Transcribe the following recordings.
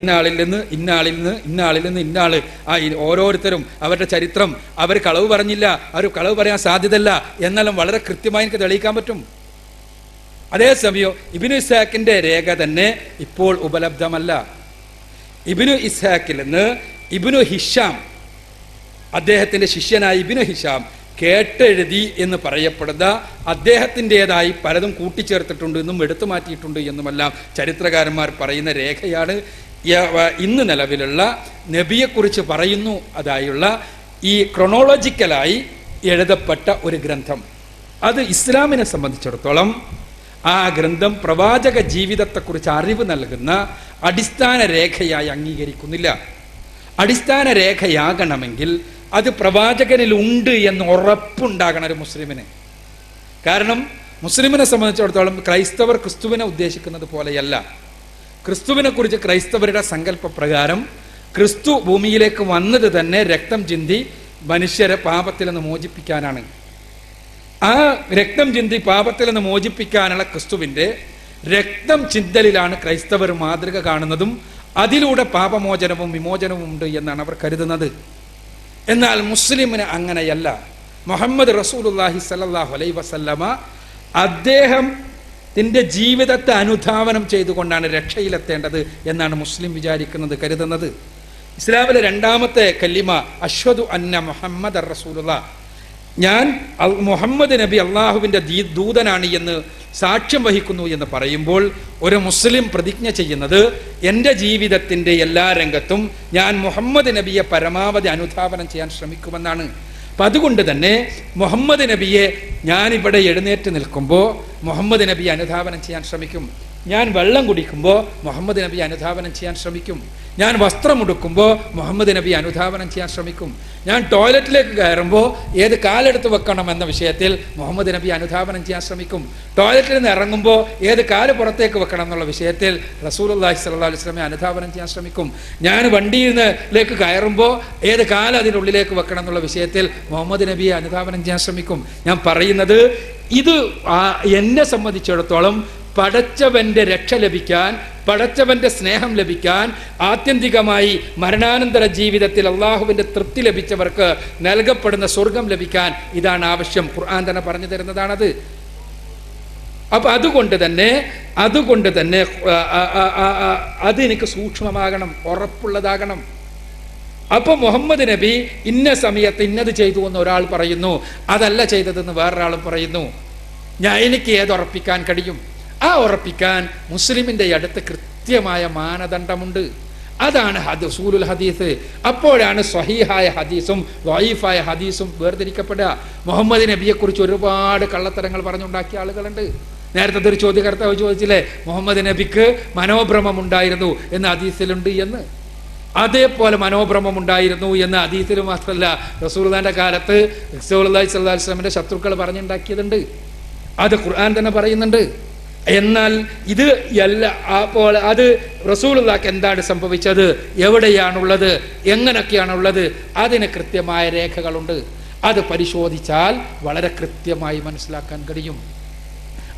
ഇന്നാളിൽ നിന്ന് ഇന്നാള് ഓരോരുത്തരും അവരുടെ ചരിത്രം, അവർ കളവ് പറഞ്ഞില്ല, അവർ കളവ് പറയാൻ സാധ്യതയില്ല എന്നെല്ലാം വളരെ കൃത്യമായി എനിക്ക് തെളിയിക്കാൻ പറ്റും. അതേസമയം ഇബ്നു ഇസ്ഹാക്കിന്റെ രേഖ തന്നെ ഇപ്പോൾ ഉപലബ്ധമല്ല. ഇബ്നു ഇസ്ഹാക്കിൽ നിന്ന് ഇബ്നു ഹിഷാം, അദ്ദേഹത്തിന്റെ ശിഷ്യനായ ഇബ്നു ഹിഷാം കേട്ടെഴുതി എന്ന് പറയപ്പെടുന്ന അദ്ദേഹത്തിൻ്റെതായി പലതും കൂട്ടിച്ചേർത്തിട്ടുണ്ട് എന്നും എടുത്തു മാറ്റിയിട്ടുണ്ട് എന്നുമെല്ലാം ചരിത്രകാരന്മാർ പറയുന്ന രേഖയാണ് ഇന്ന് നിലവിലുള്ള നബിയെക്കുറിച്ച് പറയുന്നു അതായുള്ള ഈ ക്രൊണോളജിക്കലായി എഴുതപ്പെട്ട ഒരു ഗ്രന്ഥം. അത് ഇസ്ലാമിനെ സംബന്ധിച്ചിടത്തോളം ആ ഗ്രന്ഥം പ്രവാചക ജീവിതത്തെക്കുറിച്ച് അറിവ് നൽകുന്ന അടിസ്ഥാന രേഖയായി അംഗീകരിക്കുന്നില്ല. അടിസ്ഥാന രേഖയാകണമെങ്കിൽ അത് പ്രവാചകനിൽ ഉണ്ട് എന്ന് ഉറപ്പുണ്ടാകണം ഒരു മുസ്ലിമിന്. കാരണം മുസ്ലിമിനെ സംബന്ധിച്ചിടത്തോളം ക്രൈസ്തവർ ക്രിസ്തുവിനെ ഉദ്ദേശിക്കുന്നത് പോലെയല്ല. ക്രിസ്തുവിനെ കുറിച്ച് ക്രൈസ്തവരുടെ സങ്കല്പപ്രകാരം ക്രിസ്തു ഭൂമിയിലേക്ക് വന്നത് തന്നെ രക്തം ചിന്തി മനുഷ്യരെ പാപത്തിൽ നിന്ന് മോചിപ്പിക്കാനാണ്. ആ രക്തം ചിന്തി പാപത്തിൽ നിന്ന് മോചിപ്പിക്കാനുള്ള ക്രിസ്തുവിന്റെ രക്തം ചിന്തലിലാണ് ക്രൈസ്തവർ മാതൃക കാണുന്നതും അതിലൂടെ പാപമോചനവും വിമോചനവും ഉണ്ട് എന്നാണ് അവർ കരുതുന്നത്. എന്നാൽ മുസ്ലിമിന് അങ്ങനെയല്ല. മുഹമ്മദ് റസൂലുള്ളാഹി സ്വല്ലല്ലാഹു അലൈഹി വസല്ലമ അദ്ദേഹത്തിന്റെ ജീവിതത്തെ അനുധാവനം ചെയ്തുകൊണ്ടാണ് രക്ഷയിലെത്തേണ്ടത് എന്നാണ് മുസ്ലിം വിചാരിക്കുന്നത്, കരുതുന്നത്. ഇസ്ലാമിലെ രണ്ടാമത്തെ കലിമ അഷ്ഹദു അന്ന മുഹമ്മദ് റസൂലുള്ളാഹ്, ഞാൻ മുഹമ്മദ് നബി അള്ളാഹുവിന്റെ ദൂതനാണ് എന്ന് സാക്ഷ്യം വഹിക്കുന്നു എന്ന് പറയുമ്പോൾ ഒരു മുസ്ലിം പ്രതിജ്ഞ ചെയ്യുന്നത് എൻ്റെ ജീവിതത്തിൻ്റെ എല്ലാ രംഗത്തും ഞാൻ മുഹമ്മദ് നബിയെ പരമാവധി അനുധാവനം ചെയ്യാൻ ശ്രമിക്കുമെന്നാണ്. അപ്പം അതുകൊണ്ട് തന്നെ മുഹമ്മദ് നബിയെ ഞാനിവിടെ എഴുന്നേറ്റ് നിൽക്കുമ്പോൾ മുഹമ്മദ് നബിയെ അനുധാവനം ചെയ്യാൻ ശ്രമിക്കും. ഞാൻ വെള്ളം കുടിക്കുമ്പോൾ മുഹമ്മദ് നബി അനുധാവനം ചെയ്യാൻ ശ്രമിക്കും. ഞാൻ വസ്ത്രമുടുക്കുമ്പോൾ മുഹമ്മദ് നബി അനുധാവനം ചെയ്യാൻ ശ്രമിക്കും. ഞാൻ ടോയ്ലറ്റിലേക്ക് കയറുമ്പോൾ ഏത് കാലെടുത്ത് വെക്കണം എന്ന വിഷയത്തിൽ മുഹമ്മദ് നബി അനുധാവനം ചെയ്യാൻ ശ്രമിക്കും. ടോയ്ലറ്റിൽ നിന്ന് ഇറങ്ങുമ്പോൾ ഏത് കാല് പുറത്തേക്ക് വെക്കണം എന്നുള്ള വിഷയത്തിൽ റസൂലുള്ളാഹി സ്വല്ലല്ലാഹു അലൈഹി വസല്ലം അനുധാവനം ചെയ്യാൻ ശ്രമിക്കും. ഞാൻ വണ്ടിയിൽ നിന്നിലേക്ക് കയറുമ്പോൾ ഏത് കാല് അതിനുള്ളിലേക്ക് വെക്കണം എന്നുള്ള വിഷയത്തിൽ മുഹമ്മദ് നബിയെ അനുധാവനം ചെയ്യാൻ ശ്രമിക്കും. ഞാൻ പറയുന്നത് ഇത് എന്നെ സംബന്ധിച്ചിടത്തോളം പടച്ചവന്റെ രക്ഷ ലഭിക്കാൻ, പടച്ചവന്റെ സ്നേഹം ലഭിക്കാൻ, ആത്യന്തികമായി മരണാനന്തര ജീവിതത്തിൽ അള്ളാഹുവിന്റെ തൃപ്തി ലഭിച്ചവർക്ക് നൽകപ്പെടുന്ന സ്വർഗം ലഭിക്കാൻ ഇതാണ് ആവശ്യം. ഖുർആൻ തന്നെ പറഞ്ഞു തരുന്നതാണത്. അപ്പൊ അതുകൊണ്ട് തന്നെ അത് എനിക്ക് സൂക്ഷ്മമാകണം, ഉറപ്പുള്ളതാകണം. അപ്പൊ മുഹമ്മദ് നബി ഇന്ന സമയത്ത് ഇന്നത് ചെയ്തു എന്ന് ഒരാൾ പറയുന്നു, അതല്ല ചെയ്തതെന്ന് വേറൊരാളും പറയുന്നു. എനിക്ക് ഏതുറപ്പിക്കാൻ കഴിയും? ആ ഉറപ്പിക്കാൻ മുസ്ലിമിന്റെ അടുത്ത് കൃത്യമായ മാനദണ്ഡമുണ്ട്. അതാണ് ഉസൂലുൽ ഹദീസ്. അപ്പോഴാണ് സ്വഹീഹായ ഹദീസും ദഈഫായ ഹദീസും വേർതിരിക്കപ്പെടുക. മുഹമ്മദ് നബിയെ കുറിച്ച് ഒരുപാട് കള്ളത്തരങ്ങൾ പറഞ്ഞുണ്ടാക്കിയ ആളുകളുണ്ട്. നേരത്തെ ഒരു ചോദ്യകർത്താവ് ചോദിച്ചില്ലേ, മുഹമ്മദ് നബിക്ക് മനോഭ്രമം ഉണ്ടായിരുന്നു എന്ന് ഹദീസിലുണ്ട് എന്ന്. അതേപോലെ മനോഭ്രമം ഉണ്ടായിരുന്നു എന്ന് ഹദീസിൽ മാത്രമല്ല, റസൂലുള്ളാഹിന്റെ കാലത്ത് റസൂലുള്ളാഹി സ്വല്ലല്ലാഹു അലൈഹി വസല്ലമയുടെ ശത്രുക്കൾ പറഞ്ഞുണ്ടാക്കിയതുണ്ട്. അത് ഖുർആൻ തന്നെ പറയുന്നുണ്ട്. എന്നാൽ ഇത് അപ്പോൾ അത് റസൂലുള്ളാഹിക്ക് എന്താണ് സംഭവിച്ചത്, എവിടെയാണുള്ളത്, എങ്ങനെയൊക്കെയാണുള്ളത്, അതിന് കൃത്യമായ രേഖകളുണ്ട്. അത് പരിശോധിച്ചാൽ വളരെ കൃത്യമായി മനസ്സിലാക്കാൻ കഴിയും.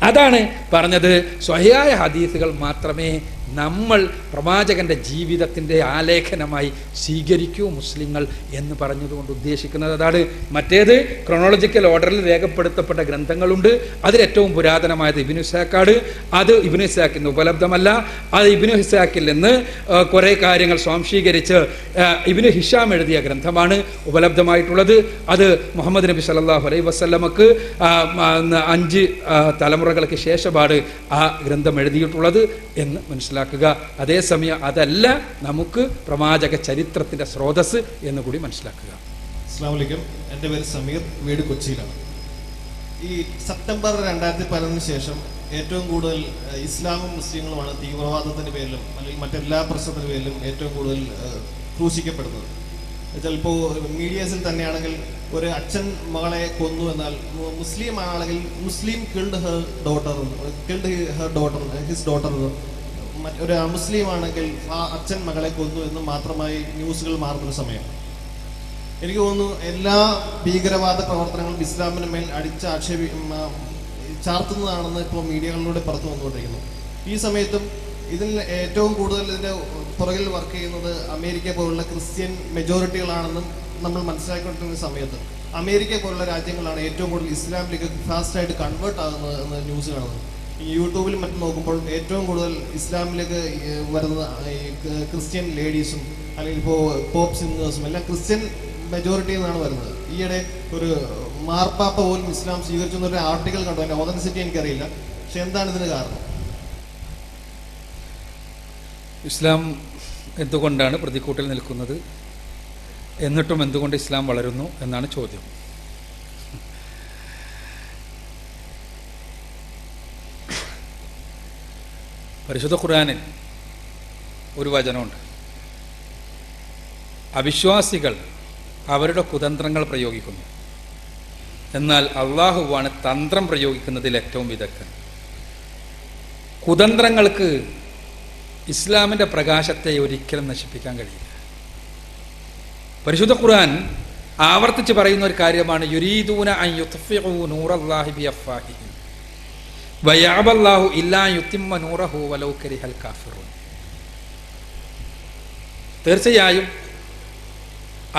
അതാണ് പറഞ്ഞത്, സ്വഹീഹായ ഹദീസുകൾ മാത്രമേ നമ്മൾ പ്രവാചകന്റെ ജീവിതത്തിൻ്റെ ആലേഖനമായി സ്വീകരിക്കൂ മുസ്ലിങ്ങൾ എന്ന് പറഞ്ഞതുകൊണ്ട് ഉദ്ദേശിക്കുന്നത് അതാണ്. മറ്റേത് ക്രൊണോളജിക്കൽ ഓർഡറിൽ രേഖപ്പെടുത്തപ്പെട്ട ഗ്രന്ഥങ്ങളുണ്ട്. അതിലേറ്റവും പുരാതനമായത് ഇബ്നു ഇസ്ഹാഖാണ്. അത് ഇബ്നു ഇസ്ഹാഖിൽ നിന്ന് ഉപലബ്ധമല്ല. അത് ഇബ്നു ഇസ്ഹാഖിൽ നിന്ന് കുറേ കാര്യങ്ങൾ സ്വാംശീകരിച്ച് ഇബ്നു ഹിഷാം എഴുതിയ ഗ്രന്ഥമാണ് ഉപലബ്ധമായിട്ടുള്ളത്. അത് മുഹമ്മദ് നബി സല്ലല്ലാഹു അലൈഹി വസല്ലമക്ക് 5 തലമുറകൾക്ക് ശേഷമാണ് ആ ഗ്രന്ഥം എഴുതിയിട്ടുള്ളത് എന്ന് മനസ്സിലാക്കുക. അതേസമയം അതല്ല നമുക്ക് പ്രവാചക ചരിത്രത്തിന്റെ സ്രോതസ് എന്ന് കൂടി മനസ്സിലാക്കുക. അസ്സലാമു അലൈക്കും. എൻ്റെ പേര് സമീർ, വീട് കൊച്ചിയിലാണ്. ഈ സെപ്റ്റംബർ 2011 ശേഷം ഏറ്റവും കൂടുതൽ ഇസ്ലാമും മുസ്ലിങ്ങളുമാണ് തീവ്രവാദത്തിന്റെ പേരിലും അല്ലെങ്കിൽ മറ്റെല്ലാ പ്രശ്നത്തിന്റെ പേരിലും ഏറ്റവും കൂടുതൽ ക്രൂശിക്കപ്പെടുന്നത്. ചിലപ്പോൾ മീഡിയസിൽ തന്നെയാണെങ്കിൽ ഒരു അച്ഛൻ മകളെ കൊന്നു എന്നാൽ മുസ്ലിം ആണെങ്കിൽ Muslim killed her daughter his daughter, ഒരു മുസ്ലിം ആണെങ്കിൽ ആ അച്ഛൻ മകളെ കൊന്നു എന്ന് മാത്രമായി ന്യൂസുകൾ മാറുന്നൊരു സമയം. എനിക്ക് തോന്നുന്നു എല്ലാ ഭീകരവാദ പ്രവർത്തനങ്ങളും ഇസ്ലാമിന് മേൽ ചാർത്തുന്നതാണെന്ന് ഇപ്പോൾ മീഡിയകളിലൂടെ പുറത്തു വന്നുകൊണ്ടിരിക്കുന്നു. ഈ സമയത്തും ഇതിൽ ഏറ്റവും കൂടുതൽ ഇതിൻ്റെ പുറകിൽ വർക്ക് ചെയ്യുന്നത് അമേരിക്ക പോലുള്ള ക്രിസ്ത്യൻ മെജോറിറ്റികളാണെന്നും നമ്മൾ മനസ്സിലാക്കിക്കൊണ്ടിരുന്ന സമയത്ത് അമേരിക്ക പോലുള്ള രാജ്യങ്ങളാണ് ഏറ്റവും കൂടുതൽ ഇസ്ലാമിലേക്ക് ഫാസ്റ്റായിട്ട് കൺവേർട്ട് ആകുന്നത് എന്ന് ന്യൂസ് കാണുന്നത്. ഈ യൂട്യൂബിലും മറ്റും നോക്കുമ്പോൾ ഏറ്റവും കൂടുതൽ ഇസ്ലാമിലേക്ക് വരുന്ന ഈ ക്രിസ്ത്യൻ ലേഡീസും അല്ലെങ്കിൽ ഇപ്പോൾ പോപ്പ് സിംഗേഴ്സും എല്ലാം ക്രിസ്ത്യൻ മെജോറിറ്റിയിൽ നിന്നാണ് വരുന്നത്. ഈയിടെ ഒരു മാർപ്പാപ്പ പോലും ഇസ്ലാം സ്വീകരിച്ചു എന്നൊരു ആർട്ടിക്കിൾ കണ്ടു. അതിൻ്റെ ഓതൻസിറ്റി എനിക്കറിയില്ല. പക്ഷെ എന്താണ് ഇതിന് കാരണം? ഇസ്ലാം എന്തുകൊണ്ടാണ് പ്രതിക്കൂട്ടിൽ നിൽക്കുന്നത്, എന്നിട്ടും എന്തുകൊണ്ട് ഇസ്ലാം വളരുന്നു എന്നാണ് ചോദ്യം. പരിശുദ്ധ ഖുർആനിൽ ഒരു വചനമുണ്ട്: അവിശ്വാസികൾ അവരുടെ കുതന്ത്രങ്ങൾ പ്രയോഗിക്കുന്നു, എന്നാൽ അള്ളാഹുവാണ് തന്ത്രം പ്രയോഗിക്കുന്നതിൽ ഏറ്റവും വിദഗ്ധൻ. കുതന്ത്രങ്ങൾക്ക് ഇസ്ലാമിൻ്റെ പ്രകാശത്തെ ഒരിക്കലും നശിപ്പിക്കാൻ കഴിയില്ല. പരിശുദ്ധ ഖുർആൻ ആവർത്തിച്ച് പറയുന്ന ഒരു കാര്യമാണ്: യുരീദൂന അൻ യുത്ഫിഉ നൂറല്ലാഹി ബിഅഫ്വാഹിഹിം വയഅബല്ലാഹു ഇല്ലാ യുത്തിമ്മ നൂറഹു വലൗ കരിഹൽ കാഫിറൂൻ. തീർച്ചയായും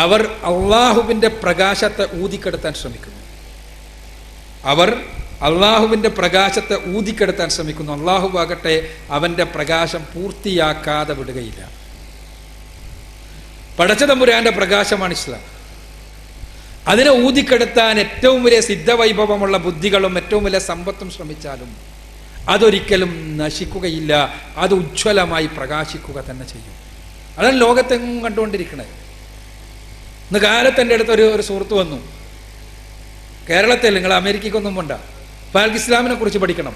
അവർ അള്ളാഹുവിൻ്റെ പ്രകാശത്തെ ഊതിക്കെടുത്താൻ ശ്രമിക്കുന്നു. അള്ളാഹുവാകട്ടെ അവൻ്റെ പ്രകാശം പൂർത്തിയാക്കാതെ വിടുകയില്ല. പടച്ച തമ്പുരാന്റെ പ്രകാശമാണ് ഇസ്ലാം. അതിനെ ഊതിക്കെടുത്താൻ ഏറ്റവും വലിയ സിദ്ധവൈഭവമുള്ള ബുദ്ധികളും ഏറ്റവും വലിയ സമ്പത്തും ശ്രമിച്ചാലും അതൊരിക്കലും നശിക്കുകയില്ല. അത് ഉജ്ജ്വലമായി പ്രകാശിക്കുക തന്നെ ചെയ്യും. അതാണ് ലോകത്തെങ്ങും കണ്ടുകൊണ്ടിരിക്കണേ. ഇന്ന് കാലത്ത് എൻ്റെ അടുത്ത് ഒരു സുഹൃത്ത് വന്നു. കേരളത്തിൽ നിങ്ങൾ അമേരിക്കയ്ക്കൊന്നും പോണ്ട, അപ്പോൾ അയാൾക്ക് ഇസ്ലാമിനെ കുറിച്ച് പഠിക്കണം.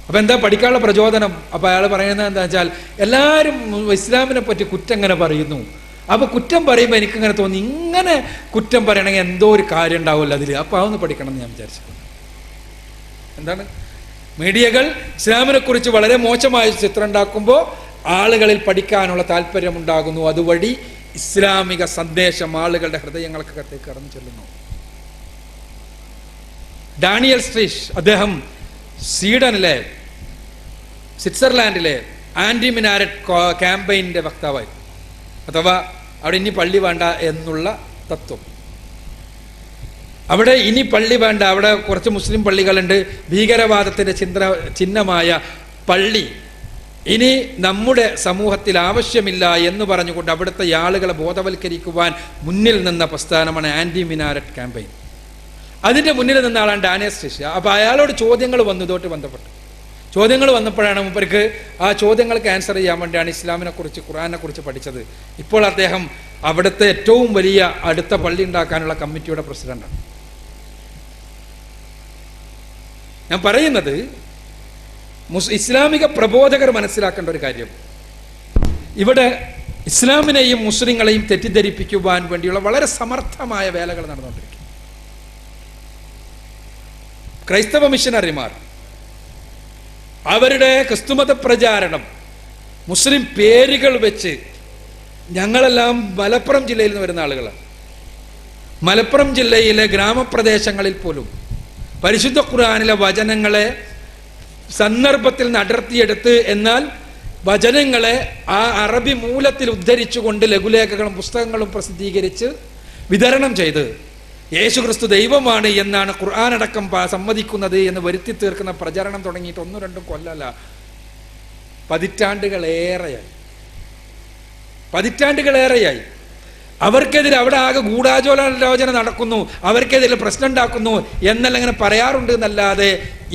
അപ്പം എന്താ പഠിക്കാനുള്ള പ്രചോദനം? അപ്പോൾ അയാൾ പറയുന്നത് എന്താ വെച്ചാൽ, എല്ലാവരും ഇസ്ലാമിനെ പറ്റി കുറ്റം ഇങ്ങനെ പറയുന്നു. അപ്പോൾ കുറ്റം പറയുമ്പോൾ എനിക്കിങ്ങനെ തോന്നി, ഇങ്ങനെ കുറ്റം പറയണമെങ്കിൽ എന്തോ ഒരു കാര്യം ഉണ്ടാവുമല്ലോ അതിൽ, അപ്പോൾ അതൊന്ന് പഠിക്കണം എന്ന് ഞാൻ വിചാരിച്ചു. എന്താണ്? മീഡിയകൾ ഇസ്ലാമിനെ കുറിച്ച് വളരെ മോശമായ ചിത്രം ഉണ്ടാക്കുമ്പോൾ ആളുകളിൽ പഠിക്കാനുള്ള താല്പര്യമുണ്ടാകുന്നു. അതുവഴി ഇസ്ലാമിക സന്ദേശം ആളുകളുടെ ഹൃദയങ്ങൾക്കകത്തേക്ക് കടന്നു ചെല്ലുന്നു. ഡാനിയൽ സ്ട്രീഷ്, അദ്ദേഹം സ്വീഡനിലെ സ്വിറ്റ്സർലാൻഡിലെ ആൻറ്റി മിനാരറ്റ് ക്യാമ്പയിൻ്റെ വക്താവായി, അഥവാ അവിടെ ഇനി പള്ളി വേണ്ട എന്നുള്ള തത്വം. അവിടെ ഇനി പള്ളി വേണ്ട, അവിടെ കുറച്ച് മുസ്ലിം പള്ളികളുണ്ട്, ഭീകരവാദത്തിൻ്റെ ചിഹ്നമായ പള്ളി ഇനി നമ്മുടെ സമൂഹത്തിൽ ആവശ്യമില്ല എന്ന് പറഞ്ഞുകൊണ്ട് അവിടുത്തെ ആളുകളെ ബോധവൽക്കരിക്കുവാൻ മുന്നിൽ നിന്ന പ്രസ്ഥാനമാണ് ആൻറ്റി മിനാരറ്റ് ക്യാമ്പയിൻ. അതിൻ്റെ മുന്നിൽ നിന്ന ആളാണ് ഡാനിയൽ സ്ട്രീഷ്. അപ്പോൾ അയാളോട് ചോദ്യങ്ങൾ വന്നു, ഇതോട്ട് ബന്ധപ്പെട്ട് ചോദ്യങ്ങൾ വന്നപ്പോഴാണ് മൂപ്പർക്ക് ആ ചോദ്യങ്ങൾക്ക് ആൻസർ ചെയ്യാൻ വേണ്ടിയാണ് ഇസ്ലാമിനെ കുറിച്ച് ഖുർആനെ കുറിച്ച് പഠിച്ചത്. ഇപ്പോൾ അദ്ദേഹം അവിടുത്തെ ഏറ്റവും വലിയ അടുത്ത പള്ളി ഉണ്ടാക്കാനുള്ള കമ്മിറ്റിയുടെ പ്രസിഡന്റാണ്. ഞാൻ പറയുന്നത് ഇസ്ലാമിക പ്രബോധകർ മനസ്സിലാക്കേണ്ട ഒരു കാര്യം, ഇവിടെ ഇസ്ലാമിനെയും മുസ്ലിങ്ങളെയും തെറ്റിദ്ധരിപ്പിക്കുവാൻ വേണ്ടിയുള്ള വളരെ സമർത്ഥമായ വേലകൾ നടന്നുകൊണ്ടിരിക്കും. ക്രൈസ്തവ മിഷനറിമാർ അവരുടെ ക്രിസ്തുമത പ്രചാരണം മുസ്ലിം പേരുകൾ വെച്ച്, ഞങ്ങളെല്ലാം മലപ്പുറം ജില്ലയിൽ നിന്ന് വരുന്ന ആളുകളാണ്. മലപ്പുറം ജില്ലയിലെ ഗ്രാമപ്രദേശങ്ങളിൽ പോലും പരിശുദ്ധ ഖുർആനിലെ വചനങ്ങളെ സന്ദർഭത്തിൽ നിന്ന് അടർത്തിയെടുത്ത്, എന്നാൽ വചനങ്ങളെ ആ അറബി മൂലത്തിൽ ഉദ്ധരിച്ചുകൊണ്ട് ലഘുലേഖകളും പുസ്തകങ്ങളും പ്രസിദ്ധീകരിച്ച് വിതരണം ചെയ്ത് യേശുക്രിസ്തു ദൈവമാണ് എന്നാണ് ഖുർആൻ അടക്കം സമ്മതിക്കുന്നത് എന്ന് വരുത്തി തീർക്കുന്ന പ്രചരണം തുടങ്ങിയിട്ട് 1-2 കൊല്ലമല്ല, പതിറ്റാണ്ടുകളേറെയായി. അവർക്കെതിരെ അവിടെ ആകെ ഗൂഢാലോചന നടക്കുന്നു, അവർക്കെതിരെ പ്രശ്നം ഉണ്ടാക്കുന്നു എന്നെല്ലാം ഇങ്ങനെ പറയാറുണ്ട് എന്നല്ലാതെ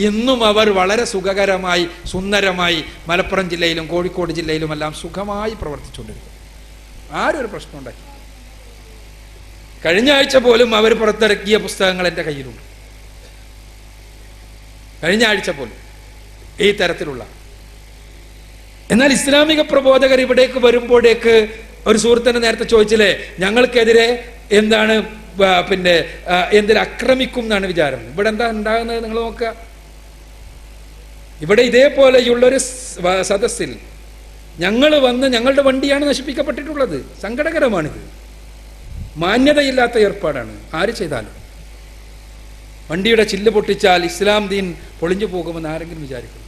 ഇന്നും അവർ വളരെ സുഖകരമായി സുന്ദരമായി മലപ്പുറം ജില്ലയിലും കോഴിക്കോട് ജില്ലയിലും എല്ലാം സുഖമായി പ്രവർത്തിച്ചുകൊണ്ടിരിക്കും. ആരും ഒരു പ്രശ്നം ഉണ്ടാക്കി. കഴിഞ്ഞ ആഴ്ച പോലും അവർ പുറത്തിറക്കിയ പുസ്തകങ്ങൾ എൻ്റെ കയ്യിലുണ്ട്. കഴിഞ്ഞ ആഴ്ച പോലും ഈ തരത്തിലുള്ള. എന്നാൽ ഇസ്ലാമിക പ്രബോധകർ ഇവിടേക്ക് വരുമ്പോഴേക്ക് ഒരു സുഹൃത്തിനെ നേരത്തെ ചോദിച്ചില്ലേ, ഞങ്ങൾക്കെതിരെ എന്താണ് എന്തിൽ ആക്രമിക്കും എന്നാണ് വിചാരം. ഇവിടെ എന്താ ഉണ്ടാകുന്നത് നിങ്ങൾ നോക്കുക. ഇവിടെ ഇതേപോലെയുള്ളൊരു സദസ്സിൽ ഞങ്ങൾ വന്ന് ഞങ്ങളുടെ വണ്ടിയാണ് നശിപ്പിക്കപ്പെട്ടിട്ടുള്ളത്. സങ്കടകരമാണിത്. മാന്യതയില്ലാത്ത ഏർപ്പാടാണ്. ആര് ചെയ്താലും വണ്ടിയുടെ ചില്ല് പൊട്ടിച്ചാൽ ഇസ്ലാം ദീൻ പൊളിഞ്ഞു പോകുമെന്ന് ആരെങ്കിലും വിചാരിക്കുന്നു?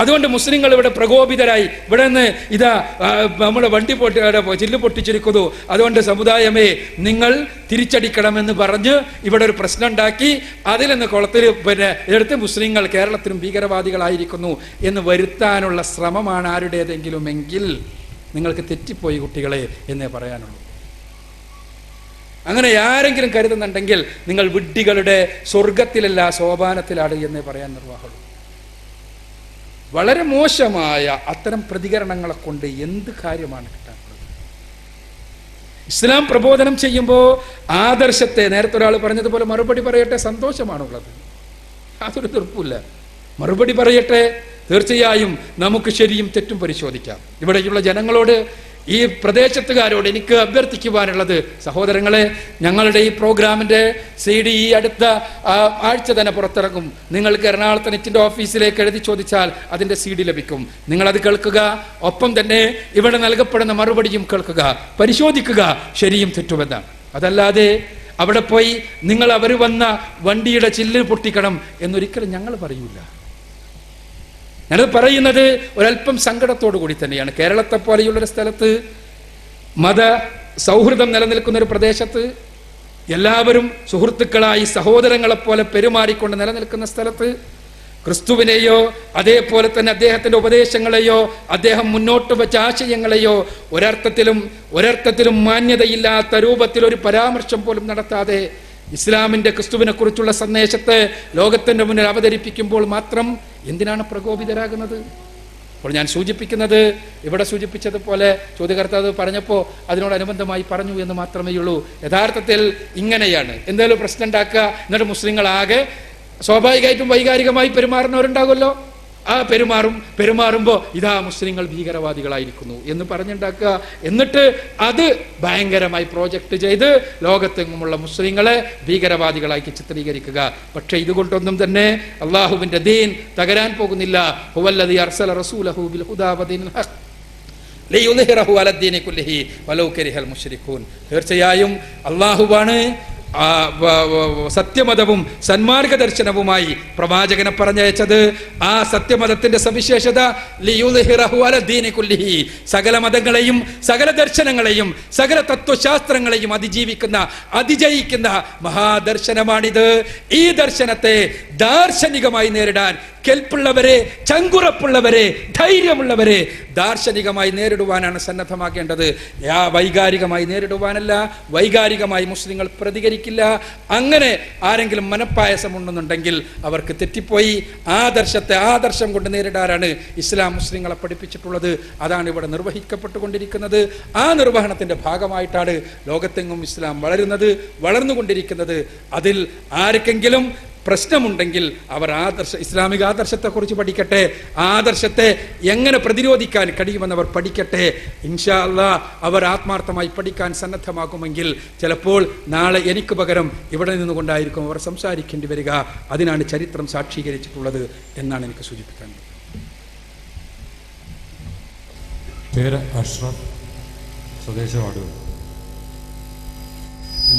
അതുകൊണ്ട് മുസ്ലിങ്ങൾ ഇവിടെ പ്രകോപിതരായി, ഇവിടെ നിന്ന് ഇതാ നമ്മുടെ വണ്ടി ചില്ല് പൊട്ടിച്ചിരിക്കുന്നു, അതുകൊണ്ട് സമുദായമേ നിങ്ങൾ തിരിച്ചടിക്കണമെന്ന് പറഞ്ഞ് ഇവിടെ ഒരു പ്രശ്നം ഉണ്ടാക്കി അതിൽ നിന്ന് കുളത്തിൽ എടുത്ത് മുസ്ലിങ്ങൾ കേരളത്തിലും ഭീകരവാദികളായിരിക്കുന്നു എന്ന് വരുത്താനുള്ള ശ്രമമാണ് ആരുടേതെങ്കിലും എങ്കിൽ നിങ്ങൾക്ക് തെറ്റിപ്പോയി കുട്ടികളെ എന്നേ പറയാനുള്ളൂ. അങ്ങനെ ആരെങ്കിലും കരുതുന്നുണ്ടെങ്കിൽ നിങ്ങൾ വിഡ്ഢികളുടെ സ്വർഗത്തിലല്ല സോപാനത്തിലാണ് എന്നേ പറയാൻ നിർവാഹമുള്ളൂ. വളരെ മോശമായ അത്തരം പ്രതികരണങ്ങളെ കൊണ്ട് എന്ത് കാര്യമാണ് കിട്ടാനുള്ളത്? ഇസ്ലാം പ്രബോധനം ചെയ്യുമ്പോൾ ആദർശത്തെ, നേരത്തെ ഒരാൾ പറഞ്ഞതുപോലെ മറുപടി പറയട്ടെ, സന്തോഷമാണുള്ളത്, യാതൊരു തീർപ്പില്ല. മറുപടി പറയട്ടെ, തീർച്ചയായും നമുക്ക് ശരിയും തെറ്റും പരിശോധിക്കാം. ഇവിടെയുള്ള ജനങ്ങളോട്, ഈ പ്രദേശത്തുകാരോട് എനിക്ക് അഭ്യർത്ഥിക്കുവാനുള്ളത്, സഹോദരങ്ങളെ, ഞങ്ങളുടെ ഈ പ്രോഗ്രാമിൻ്റെ CD ഈ അടുത്ത ആഴ്ച തന്നെ പുറത്തിറങ്ങും. നിങ്ങൾക്ക് എറണാകുളത്ത് നെറ്റിൻ്റെ ഓഫീസിലേക്ക് എഴുതി ചോദിച്ചാൽ അതിൻ്റെ CD ലഭിക്കും. നിങ്ങളത് കേൾക്കുക, ഒപ്പം തന്നെ ഇവിടെ നൽകപ്പെടുന്ന മറുപടിയും കേൾക്കുക, പരിശോധിക്കുക ശരിയും തെറ്റുമെന്നാണ്. അതല്ലാതെ അവിടെ പോയി നിങ്ങൾ അവർ വന്ന വണ്ടിയുടെ ചില്ല് പൊട്ടിക്കണം എന്നൊരിക്കലും ഞങ്ങൾ പറയൂല. ഞാനത് പറയുന്നത് ഒരല്പം സങ്കടത്തോടു കൂടി തന്നെയാണ്. കേരളത്തെ പോലെയുള്ളൊരു സ്ഥലത്ത്, മത സൗഹൃദം നിലനിൽക്കുന്ന ഒരു പ്രദേശത്ത്, എല്ലാവരും സുഹൃത്തുക്കളായി സഹോദരങ്ങളെപ്പോലെ പെരുമാറിക്കൊണ്ട് നിലനിൽക്കുന്ന സ്ഥലത്ത് ക്രിസ്തുവിനെയോ അതേപോലെ തന്നെ അദ്ദേഹത്തിൻ്റെ ഉപദേശങ്ങളെയോ അദ്ദേഹം മുന്നോട്ട് വെച്ച ആശയങ്ങളെയോ ഒരർത്ഥത്തിലും മാന്യതയില്ലാത്ത രൂപത്തിൽ ഒരു പരാമർശം പോലും നടത്താതെ ഇസ്ലാമിൻ്റെ ക്രിസ്തുവിനെ കുറിച്ചുള്ള സന്ദേശത്തെ ലോകത്തിൻ്റെ മുന്നിൽ അവതരിപ്പിക്കുമ്പോൾ മാത്രം എന്തിനാണ് പ്രകോപിതരാകുന്നത്? അപ്പോൾ ഞാൻ സൂചിപ്പിക്കുന്നത്, ഇവിടെ സൂചിപ്പിച്ചതുപോലെ ചോദ്യകർത്താവ് പറഞ്ഞപ്പോൾ അതിനോടനുബന്ധമായി പറഞ്ഞു എന്ന് മാത്രമേ ഉള്ളൂ. യഥാർത്ഥത്തിൽ ഇങ്ങനെയാണ്. എന്തെങ്കിലും പ്രശ്നം ഉണ്ടാക്കുക, എന്നിട്ട് മുസ്ലിങ്ങളാകെ സ്വാഭാവികമായിട്ടും വൈകാരികമായി പെരുമാറുന്നവരുണ്ടാകുമല്ലോ, ആ പെരുമാറുമ്പോൾ ഇതാ മുസ്ലിങ്ങൾ ഭീകരവാദികളായിരിക്കുന്നു എന്ന് പറഞ്ഞുണ്ടാക്കുക. എന്നിട്ട് അത് ഭയങ്കരമായി പ്രോജക്റ്റ് ചെയ്ത് ലോകത്തെങ്ങുമുള്ള മുസ്ലിങ്ങളെ ഭീകരവാദികളാക്കി ചിത്രീകരിക്കുക. പക്ഷേ ഇതുകൊണ്ടൊന്നും തന്നെ അള്ളാഹുവിൻ്റെ ദീൻ തകരാൻ പോകുന്നില്ല. ഹുവല്ലദീ അർസല റസൂലഹു ബിൽ ഹുദാ വദീനിൽ ഹഖ് ലിയുദ്ഹിറഹു അലദ്ദീനി കുല്ലിഹി വലൗ കരിഹൽ മുശ്രികൂൻ. തീർച്ചയായും അള്ളാഹുവാണ് സത്യമതവും സന്മാർഗദർശനവുമായി പ്രവാചകനെ പറഞ്ഞയച്ചത്. ആ സത്യമതത്തിന്റെ സവിശേഷത ലിയുദ്ഹിറഹു അലദ്ദീനി കുല്ലിഹി, സകല മതങ്ങളെയും സകല ദർശനങ്ങളെയും സകല തത്വശാസ്ത്രങ്ങളെയും അതിജയിക്കുന്ന മഹാദർശനമാണിത്. ഈ ദർശനത്തെ ദാർശനികമായി നേരിടാൻ കെൽപ്പുള്ളവരെ, ചങ്കുറപ്പുള്ളവരെ, ധൈര്യമുള്ളവരെ ദാർശനികമായി നേരിടുവാനാണ് സന്നദ്ധമാക്കേണ്ടത്. വൈകാരികമായി നേരിടുവാനല്ല. വൈകാരികമായി മുസ്ലിങ്ങൾ പ്രതികരിക്കില്ല. അങ്ങനെ ആരെങ്കിലും മനപ്പായസം ഉണ്ടെന്നുണ്ടെങ്കിൽ അവർക്ക് തെറ്റിപ്പോയി. ആദർശം കൊണ്ട് നേരിടാനാണ് ഇസ്ലാം മുസ്ലിങ്ങളെ പഠിപ്പിച്ചിട്ടുള്ളത്. അതാണ് ഇവിടെ നിർവഹിക്കപ്പെട്ടുകൊണ്ടിരിക്കുന്നത്. ആ നിർവഹണത്തിന്റെ ഭാഗമായിട്ടാണ് ലോകത്തെങ്ങും ഇസ്ലാം വളർന്നുകൊണ്ടിരിക്കുന്നത്. അതിൽ ആർക്കെങ്കിലും പ്രശ്നമുണ്ടെങ്കിൽ അവർ ഇസ്ലാമിക ആദർശത്തെക്കുറിച്ച് പഠിക്കട്ടെ. ആദർശത്തെ എങ്ങനെ പ്രതിരോധിക്കാൻ കഴിയുമെന്നവർ പഠിക്കട്ടെ. ഇൻഷാ അല്ലാഹ് അവർ ആത്മാർത്ഥമായി പഠിക്കാൻ സന്നദ്ധമാകുമെങ്കിൽ ചിലപ്പോൾ നാളെ എനിക്ക് പകരം ഇവിടെ നിന്നുകൊണ്ടായിരിക്കും അവർ സംസാരിക്കേണ്ടി വരിക. അതിനാണ് ചരിത്രം സാക്ഷീകരിച്ചിട്ടുള്ളത് എന്നാണ് എനിക്ക് സൂചിപ്പിക്കാനുള്ളത്. പേര് അഷ്റഫ്, സ്വദേശവാട്.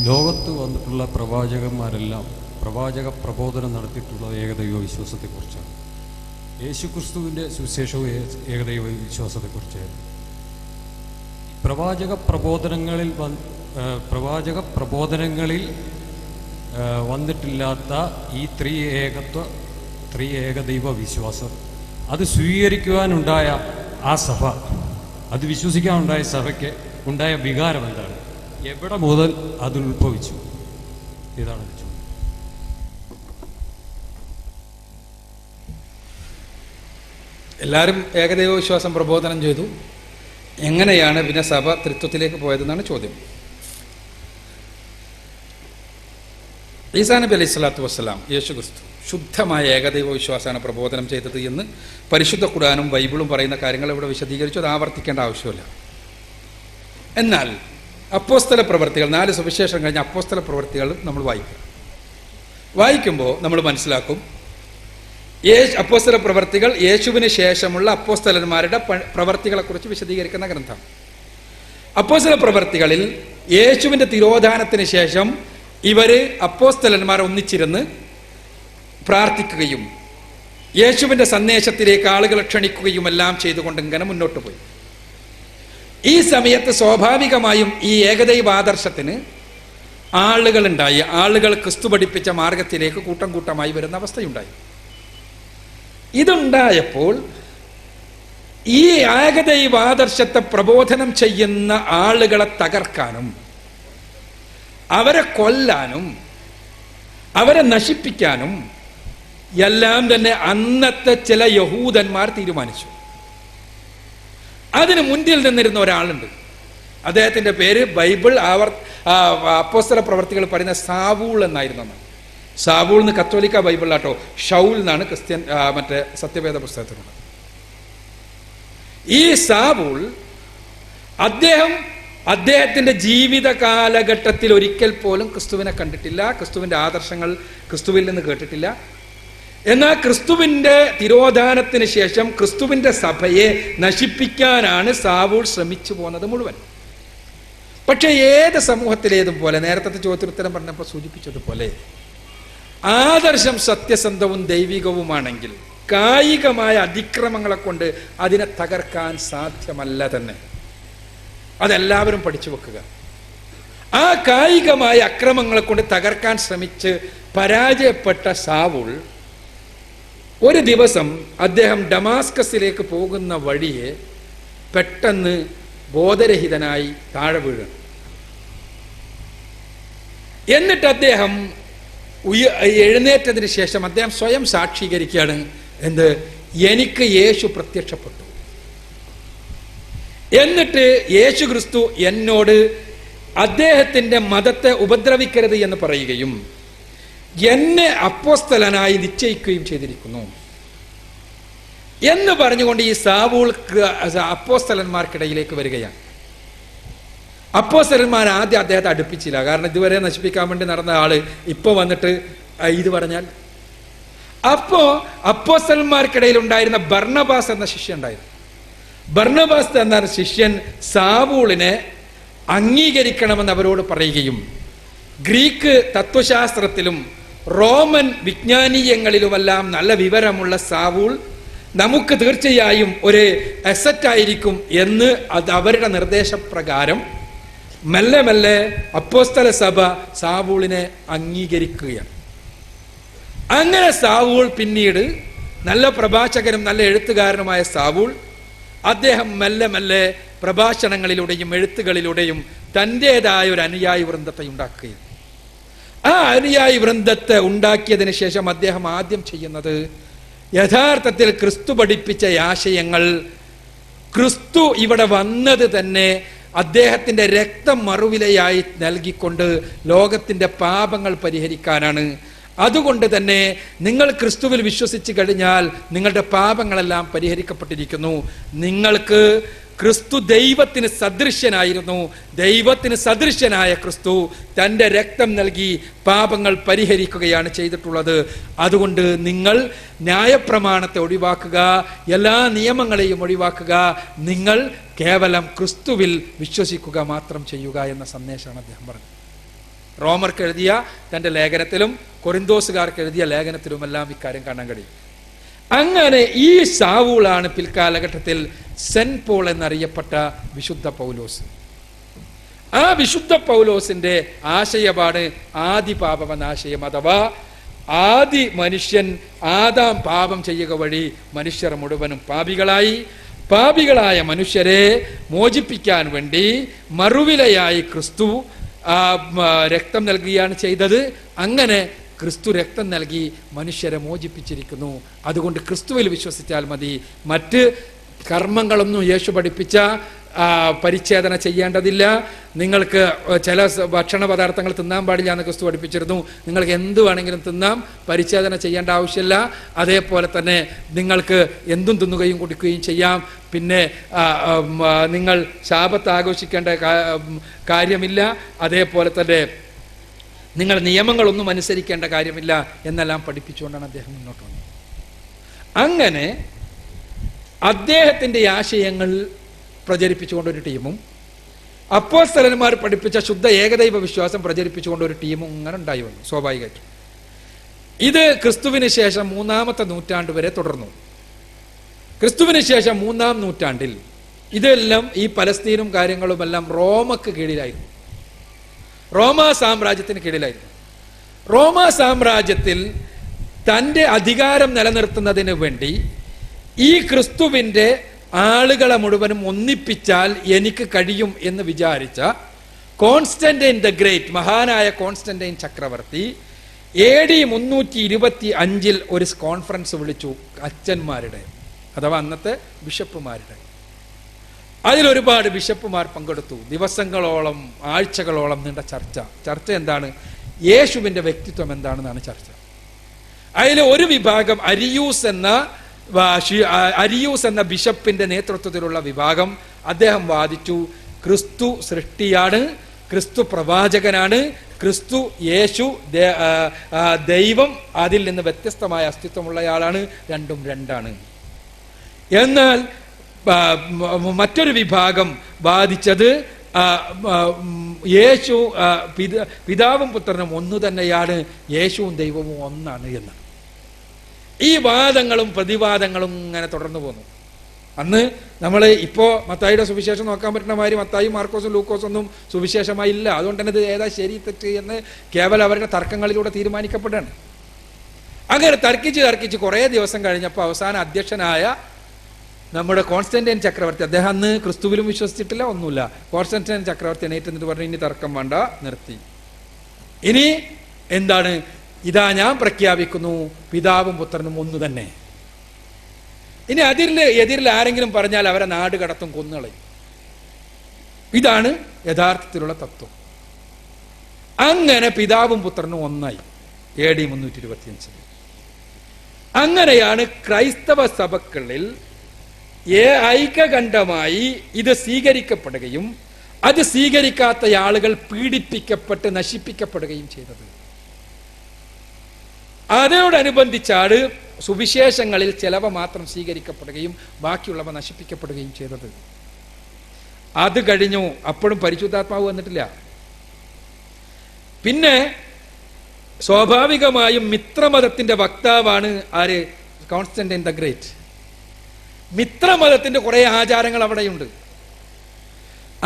ലോകത്ത് വന്നിട്ടുള്ള പ്രവാചകന്മാരെല്ലാം പ്രവാചക പ്രബോധനം നടത്തിയിട്ടുള്ള ഏകദൈവ വിശ്വാസത്തെക്കുറിച്ചാണ്. യേശുക്രിസ്തുവിൻ്റെ സുവിശേഷവും ഏകദൈവ വിശ്വാസത്തെക്കുറിച്ചായിരുന്നു. പ്രവാചക പ്രബോധനങ്ങളിൽ വന്നിട്ടില്ലാത്ത ഈ ത്രിയേകദൈവ വിശ്വാസം, അത് സ്വീകരിക്കുവാനുണ്ടായ ആ സഭ, അത് വിശ്വസിക്കാനുണ്ടായ സഭയ്ക്ക് ഉണ്ടായ വികാരം എന്താണ്? എവിടെ മുതൽ അത് ഉത്ഭവിച്ചു? ഇതാണ് ചോദ്യം. എല്ലാവരും ഏകദൈവ വിശ്വാസം പ്രബോധനം ചെയ്തു. എങ്ങനെയാണ് പിന്നെ സഭ ത്രിത്വത്തിലേക്ക് പോയതെന്നാണ് ചോദ്യം. ഈസാ നബി അലൈഹി സ്വലാത്തു വസ്സലാം, യേശു ക്രിസ്തു, ശുദ്ധമായ ഏകദൈവ വിശ്വാസമാണ് പ്രബോധനം ചെയ്തത് എന്ന് പരിശുദ്ധ ഖുർആനും ബൈബിളും പറയുന്ന കാര്യങ്ങൾ ഇവിടെ വിശദീകരിച്ചു. അത് ആവർത്തിക്കേണ്ട ആവശ്യമില്ല. എന്നാൽ അപ്പോസ്തല പ്രവർത്തികൾ, 4 സുവിശേഷം കഴിഞ്ഞ അപ്പോസ്തല പ്രവർത്തികൾ നമ്മൾ വായിക്കുമ്പോൾ നമ്മൾ മനസ്സിലാക്കും, അപ്പോസ്തല പ്രവർത്തികൾ യേശുവിന് ശേഷമുള്ള അപ്പോസ്തലന്മാരുടെ പ്രവർത്തികളെക്കുറിച്ച് വിശദീകരിക്കുന്ന ഗ്രന്ഥം. അപ്പോസ്തല പ്രവർത്തികളിൽ യേശുവിൻ്റെ തിരോധാനത്തിന് ശേഷം ഇവര് അപ്പോസ്തലന്മാർ ഒന്നിച്ചിരുന്ന് പ്രാർത്ഥിക്കുകയും യേശുവിൻ്റെ സന്ദേശത്തിലേക്ക് ആളുകളെ ക്ഷണിക്കുകയും എല്ലാം ചെയ്തുകൊണ്ട് ഇങ്ങനെ മുന്നോട്ട് പോയി. ഈ സമയത്ത് സ്വാഭാവികമായും ഈ ഏകദൈവാദർശത്തിന് ആളുകളുണ്ടായി. ആളുകൾ ക്രിസ്തു പഠിപ്പിച്ച മാർഗത്തിലേക്ക് കൂട്ടം കൂട്ടമായി വരുന്ന അവസ്ഥയുണ്ടായി. ഇതുണ്ടായപ്പോൾ ഈ ഏകദൈവാദർശത്തെ പ്രബോധനം ചെയ്യുന്ന ആളുകളെ തകർക്കാനും അവരെ കൊല്ലാനും അവരെ നശിപ്പിക്കാനും എല്ലാം തന്നെ അന്നത്തെ ചില യഹൂദന്മാർ തീരുമാനിച്ചു. അതിന് മുന്നിൽ നിന്നിരുന്ന ഒരാളുണ്ട്. അദ്ദേഹത്തിൻ്റെ പേര് ബൈബിൾ അപ്പോസ്തല പ്രവർത്തികൾ പറയുന്ന സാവൂൾ എന്നായിരുന്നു. സാവൂൾ എന്ന് കത്തോലിക്ക ബൈബിളാട്ടോ, ഷൗൽ എന്നാണ് ക്രിസ്ത്യൻ മറ്റേ സത്യവേദ പുസ്തകത്തിലുള്ളത്. ഈ സാവൂൾ അദ്ദേഹത്തിൻ്റെ ജീവിത കാലഘട്ടത്തിൽ ഒരിക്കൽ പോലും ക്രിസ്തുവിനെ കണ്ടിട്ടില്ല, ക്രിസ്തുവിൻ്റെ ആദർശങ്ങൾ ക്രിസ്തുവിൽ നിന്ന് കേട്ടിട്ടില്ല. എന്നാൽ ക്രിസ്തുവിൻ്റെ തിരോധാനത്തിന് ശേഷം ക്രിസ്തുവിൻ്റെ സഭയെ നശിപ്പിക്കാനാണ് സാവൂൾ ശ്രമിച്ചു പോകുന്നത് മുഴുവൻ. പക്ഷേ ഏത് സമൂഹത്തിലേതും പോലെ നേരത്തെ ചോദ്യോത്തരം പറഞ്ഞപ്പോൾ സൂചിപ്പിച്ചതുപോലെ ആദർശം സത്യസന്ധവും ദൈവികവുമാണെങ്കിൽ കായികമായ അതിക്രമങ്ങളെ കൊണ്ട് അതിനെ തകർക്കാൻ സാധ്യമല്ല തന്നെ. അതെല്ലാവരും പഠിച്ചു വെക്കുക. ആ കായികമായ അക്രമങ്ങളെ കൊണ്ട് തകർക്കാൻ ശ്രമിച്ച് പരാജയപ്പെട്ട സാവൂൾ ഒരു ദിവസം അദ്ദേഹം ഡമാസ്കസിലേക്ക് പോകുന്ന വഴിയെ പെട്ടെന്ന് ബോധരഹിതനായി താഴെ വീഴും. എന്നിട്ട് അദ്ദേഹം എഴുന്നേറ്റതിന് ശേഷം അദ്ദേഹം സ്വയം സാക്ഷീകരിക്കുകയാണ്. എന്ത്? എനിക്ക് യേശു പ്രത്യക്ഷപ്പെട്ടു. എന്നിട്ട് യേശു ക്രിസ്തു എന്നോട് അദ്ദേഹത്തിൻ്റെ മതത്തെ ഉപദ്രവിക്കരുത് എന്ന് പറയുകയും എന്നെ അപ്പോസ്തലനായി നിശ്ചയിക്കുകയും ചെയ്തിരിക്കുന്നു എന്ന് പറഞ്ഞുകൊണ്ട് ഈ സാവൂൾ അപ്പോസ്തലന്മാർക്കിടയിലേക്ക് വരികയാണ്. അപ്പോസ്തലന്മാർ ആദ്യം അദ്ദേഹത്തെ അടുപ്പിച്ചില്ല. കാരണം ഇതുവരെ നശിപ്പിക്കാൻ വേണ്ടി നടന്ന ആള് ഇപ്പൊ വന്നിട്ട് ഇത് പറഞ്ഞാൽ. അപ്പോ അപ്പോസ്തലന്മാർക്കിടയിൽ ഉണ്ടായിരുന്ന ബർണബാസ് എന്ന ശിഷ്യൻ ഉണ്ടായിരുന്നു. ബർണബാസ് എന്ന ശിഷ്യൻ സാവൂളിനെ അംഗീകരിക്കണമെന്ന് അവരോട് പറയുകയും ഗ്രീക്ക് തത്വശാസ്ത്രത്തിലും റോമൻ വിജ്ഞാനീയങ്ങളിലുമെല്ലാം നല്ല വിവരമുള്ള സാവൂൾ നമുക്ക് തീർച്ചയായും ഒരു അസറ്റായിരിക്കും എന്ന് അവരുടെ നിർദ്ദേശപ്രകാരം മെല്ലെ മെല്ലെ അപ്പോസ്തല സഭ സാവൂളിനെ അംഗീകരിക്കുകയാണ്. അങ്ങനെ സാവൂൾ പിന്നീട് നല്ല പ്രഭാഷകനും നല്ല എഴുത്തുകാരനുമായ സാവൂൾ അദ്ദേഹം മെല്ലെ മെല്ലെ പ്രഭാഷണങ്ങളിലൂടെയും എഴുത്തുകളിലൂടെയും തൻ്റെതായ ഒരു അനുയായി വൃന്ദത്തെ ഉണ്ടാക്കുകയും ആ അനുയായി വൃന്ദത്തെ ഉണ്ടാക്കിയതിന് ശേഷം അദ്ദേഹം ആദ്യം ചെയ്യുന്നത് യഥാർത്ഥത്തിൽ ക്രിസ്തു പഠിപ്പിച്ച ആശയങ്ങൾ ക്രിസ്തു ഇവിടെ വന്നത് തന്നെ അദ്ദേഹത്തിൻ്റെ രക്തം മറുവിലയായി നൽകിക്കൊണ്ട് ലോകത്തിൻ്റെ പാപങ്ങൾ പരിഹരിക്കാനാണ്. അതുകൊണ്ട് തന്നെ നിങ്ങൾ ക്രിസ്തുവിൽ വിശ്വസിച്ച് കഴിഞ്ഞാൽ നിങ്ങളുടെ പാപങ്ങളെല്ലാം പരിഹരിക്കപ്പെട്ടിരിക്കുന്നു. നിങ്ങൾക്ക് ക്രിസ്തു ദൈവത്തിന് സദൃശ്യനായിരുന്നു. ദൈവത്തിന് സദൃശ്യനായ ക്രിസ്തു തൻ്റെ രക്തം നൽകി പാപങ്ങൾ പരിഹരിക്കുകയാണ് ചെയ്തിട്ടുള്ളത്. അതുകൊണ്ട് നിങ്ങൾ ന്യായപ്രമാണത്തെ ഒഴിവാക്കുക, എല്ലാ നിയമങ്ങളെയും ഒഴിവാക്കുക, നിങ്ങൾ കേവലം ക്രിസ്തുവിൽ വിശ്വസിക്കുക മാത്രം ചെയ്യുക എന്ന സന്ദേശമാണ് അദ്ദേഹം പറഞ്ഞത്. റോമർക്ക് എഴുതിയ തൻ്റെ ലേഖനത്തിലും കൊറിന്തോസുകാർക്ക് എഴുതിയ ലേഖനത്തിലുമെല്ലാം ഇക്കാര്യം കാണാൻ കഴിയും. അങ്ങനെ ഈ സാവൂളാണ് പിൽക്കാലഘട്ടത്തിൽ സെന്റ് പോൾ എന്നറിയപ്പെട്ട വിശുദ്ധ പൗലോസ്. ആ വിശുദ്ധ പൗലോസിന്റെ ആശയമാണ് ആദി പാപം എന്ന ആശയം. അഥവാ ആദി മനുഷ്യൻ ആദാം പാപം ചെയ്യുക വഴി മനുഷ്യർ മുഴുവനും പാപികളായ മനുഷ്യരെ മോചിപ്പിക്കാൻ വേണ്ടി മറുവിലയായി ക്രിസ്തു രക്തം നൽകുകയാണ് ചെയ്തത്. അങ്ങനെ ക്രിസ്തു രക്തം നൽകി മനുഷ്യരെ മോചിപ്പിച്ചിരിക്കുന്നു. അതുകൊണ്ട് ക്രിസ്തുവിൽ വിശ്വസിച്ചാൽ മതി. മറ്റ് കർമ്മങ്ങളൊന്നും യേശു പഠിപ്പിച്ച പരിച്ഛേദന ചെയ്യേണ്ടതില്ല. നിങ്ങൾക്ക് ചില ഭക്ഷണ പദാർത്ഥങ്ങൾ തിന്നാൻ പാടില്ല എന്ന് ക്രിസ്തു പഠിപ്പിച്ചിരുന്നു. നിങ്ങൾക്ക് എന്ത് വേണമെങ്കിലും തിന്നാം, പരിച്ഛേദന ചെയ്യേണ്ട ആവശ്യമില്ല. അതേപോലെ തന്നെ നിങ്ങൾക്ക് എന്തും തിന്നുകയും കുടിക്കുകയും ചെയ്യാം. പിന്നെ നിങ്ങൾ ശാബത്ത് ആഘോഷിക്കേണ്ട കാര്യമില്ല. അതേപോലെ തന്നെ നിങ്ങൾ നിയമങ്ങളൊന്നും അനുസരിക്കേണ്ട കാര്യമില്ല എന്നെല്ലാം പഠിപ്പിച്ചുകൊണ്ടാണ് അദ്ദേഹം മുന്നോട്ട് വന്നത്. അങ്ങനെ അദ്ദേഹത്തിൻ്റെ ആശയങ്ങൾ പ്രചരിപ്പിച്ചുകൊണ്ടൊരു ടീമും അപ്പോസ്തലന്മാർ പഠിപ്പിച്ച ശുദ്ധ ഏകദൈവ വിശ്വാസം പ്രചരിപ്പിച്ചുകൊണ്ട് ഒരു ടീമും ഇങ്ങനെ ഉണ്ടായി വന്നു. സ്വാഭാവികമായിട്ടും ഇത് ക്രിസ്തുവിന് ശേഷം 3-ാമത്തെ നൂറ്റാണ്ട് വരെ തുടർന്നു. ക്രിസ്തുവിന് ശേഷം 3-ാം നൂറ്റാണ്ടിൽ ഇതെല്ലാം ഈ പലസ്തീനും കാര്യങ്ങളുമെല്ലാം റോമക്ക് കീഴിലായിരുന്നു, റോമാ സാമ്രാജ്യത്തിന് കീഴിലായിരുന്നു. റോമാ സാമ്രാജ്യത്തിൽ തൻ്റെ അധികാരം നിലനിർത്തുന്നതിന് വേണ്ടി ഈ ക്രിസ്തുവിൻ്റെ ആളുകളെ മുഴുവനും ഒന്നിപ്പിച്ചാൽ എനിക്ക് കഴിയും എന്ന് വിചാരിച്ച കോൺസ്റ്റന്റൈൻ ദ ഗ്രേറ്റ്, മഹാനായ കോൺസ്റ്റന്റൈൻ ചക്രവർത്തി AD 325 ഒരു കോൺഫറൻസ് വിളിച്ചു അച്ഛന്മാരുടെ, അഥവാ അന്നത്തെ ബിഷപ്പുമാരുടെ. അതിലൊരുപാട് ബിഷപ്പുമാർ പങ്കെടുത്തു. ദിവസങ്ങളോളം ആഴ്ചകളോളം നീണ്ട ചർച്ച എന്താണ്? യേശുവിൻ്റെ വ്യക്തിത്വം എന്താണെന്നാണ് ചർച്ച. അതിൽ ഒരു വിഭാഗം അരിയൂസ് എന്ന ബിഷപ്പിന്റെ നേതൃത്വത്തിലുള്ള വിഭാഗം, അദ്ദേഹം വാദിച്ചു ക്രിസ്തു സൃഷ്ടിയാണ്, ക്രിസ്തു പ്രവാചകനാണ്, ക്രിസ്തു യേശു ദൈവം അതിൽ നിന്ന് വ്യത്യസ്തമായ അസ്തിത്വമുള്ളയാളാണ്, രണ്ടും രണ്ടാണ്. എന്നാൽ മറ്റൊരു വിഭാഗം വാദിച്ചത് യേശു പിതാവും പുത്രനും ഒന്നു തന്നെയാണ്, യേശുവും ദൈവവും ഒന്നാണ് എന്ന്. ഈ വാദങ്ങളും പ്രതിവാദങ്ങളും ഇങ്ങനെ തുടർന്നു പോന്നു. അന്ന് നമ്മൾ ഇപ്പോൾ മത്തായിയുടെ സുവിശേഷം നോക്കാൻ പറ്റുന്ന മാതിരി മത്തായി, മാർക്കോസും ലൂക്കോസും ഒന്നും സുവിശേഷമായി ഇല്ല. അതുകൊണ്ട് തന്നെ ഇത് ഏതാ ശരി തെറ്റ് എന്ന് കേവലം അവരുടെ തർക്കങ്ങളിലൂടെ തീരുമാനിക്കപ്പെടുകയാണ്. അങ്ങനെ തർക്കിച്ച് കുറേ ദിവസം കഴിഞ്ഞപ്പോൾ അവസാന അധ്യക്ഷനായ നമ്മുടെ കോൺസ്റ്റന്റൈൻ ചക്രവർത്തി, അദ്ദേഹം അന്ന് ക്രിസ്തുവിലും വിശ്വസിച്ചിട്ടില്ല, ഒന്നുമില്ല. കോൺസ്റ്റന്റൈൻ ചക്രവർത്തി എണീറ്റ് എന്നിട്ട് പറഞ്ഞു, ഇനി തർക്കം വേണ്ട, നിർത്തി. ഇനി എന്താണ്? ഇതാ ഞാൻ പ്രഖ്യാപിക്കുന്നു, പിതാവും പുത്രനും ഒന്നു തന്നെ. ഇനി എതിരിൽ ആരെങ്കിലും പറഞ്ഞാൽ അവരെ നാട് കടത്തും, കൊന്നുകളയും. ഇതാണ് യഥാർത്ഥത്തിലുള്ള തത്വം. അങ്ങനെ പിതാവും പുത്രനും ഒന്നായി AD 325. അങ്ങനെയാണ് ക്രൈസ്തവ സഭകളിൽ ഐക്യകണ്ഠമായി ഇത് സ്വീകരിക്കപ്പെടുകയും അത് സ്വീകരിക്കാത്ത ആളുകൾ പീഡിപ്പിക്കപ്പെട്ട് നശിപ്പിക്കപ്പെടുകയും ചെയ്തത്. അതിനോടനുബന്ധിച്ചാണ് സുവിശേഷങ്ങളിൽ ചിലവ മാത്രം സ്വീകരിക്കപ്പെടുകയും ബാക്കിയുള്ളവ നശിപ്പിക്കപ്പെടുകയും ചെയ്തത്. അത് കഴിഞ്ഞു, അപ്പോഴും പരിശുദ്ധാത്മാവ് വന്നിട്ടില്ല. പിന്നെ സ്വാഭാവികമായും മിത്രമതത്തിന്റെ വക്താവാണ് ആര്? Constantine the great. മിത്രമതത്തിന്റെ കുറെ ആചാരങ്ങൾ അവിടെയുണ്ട്.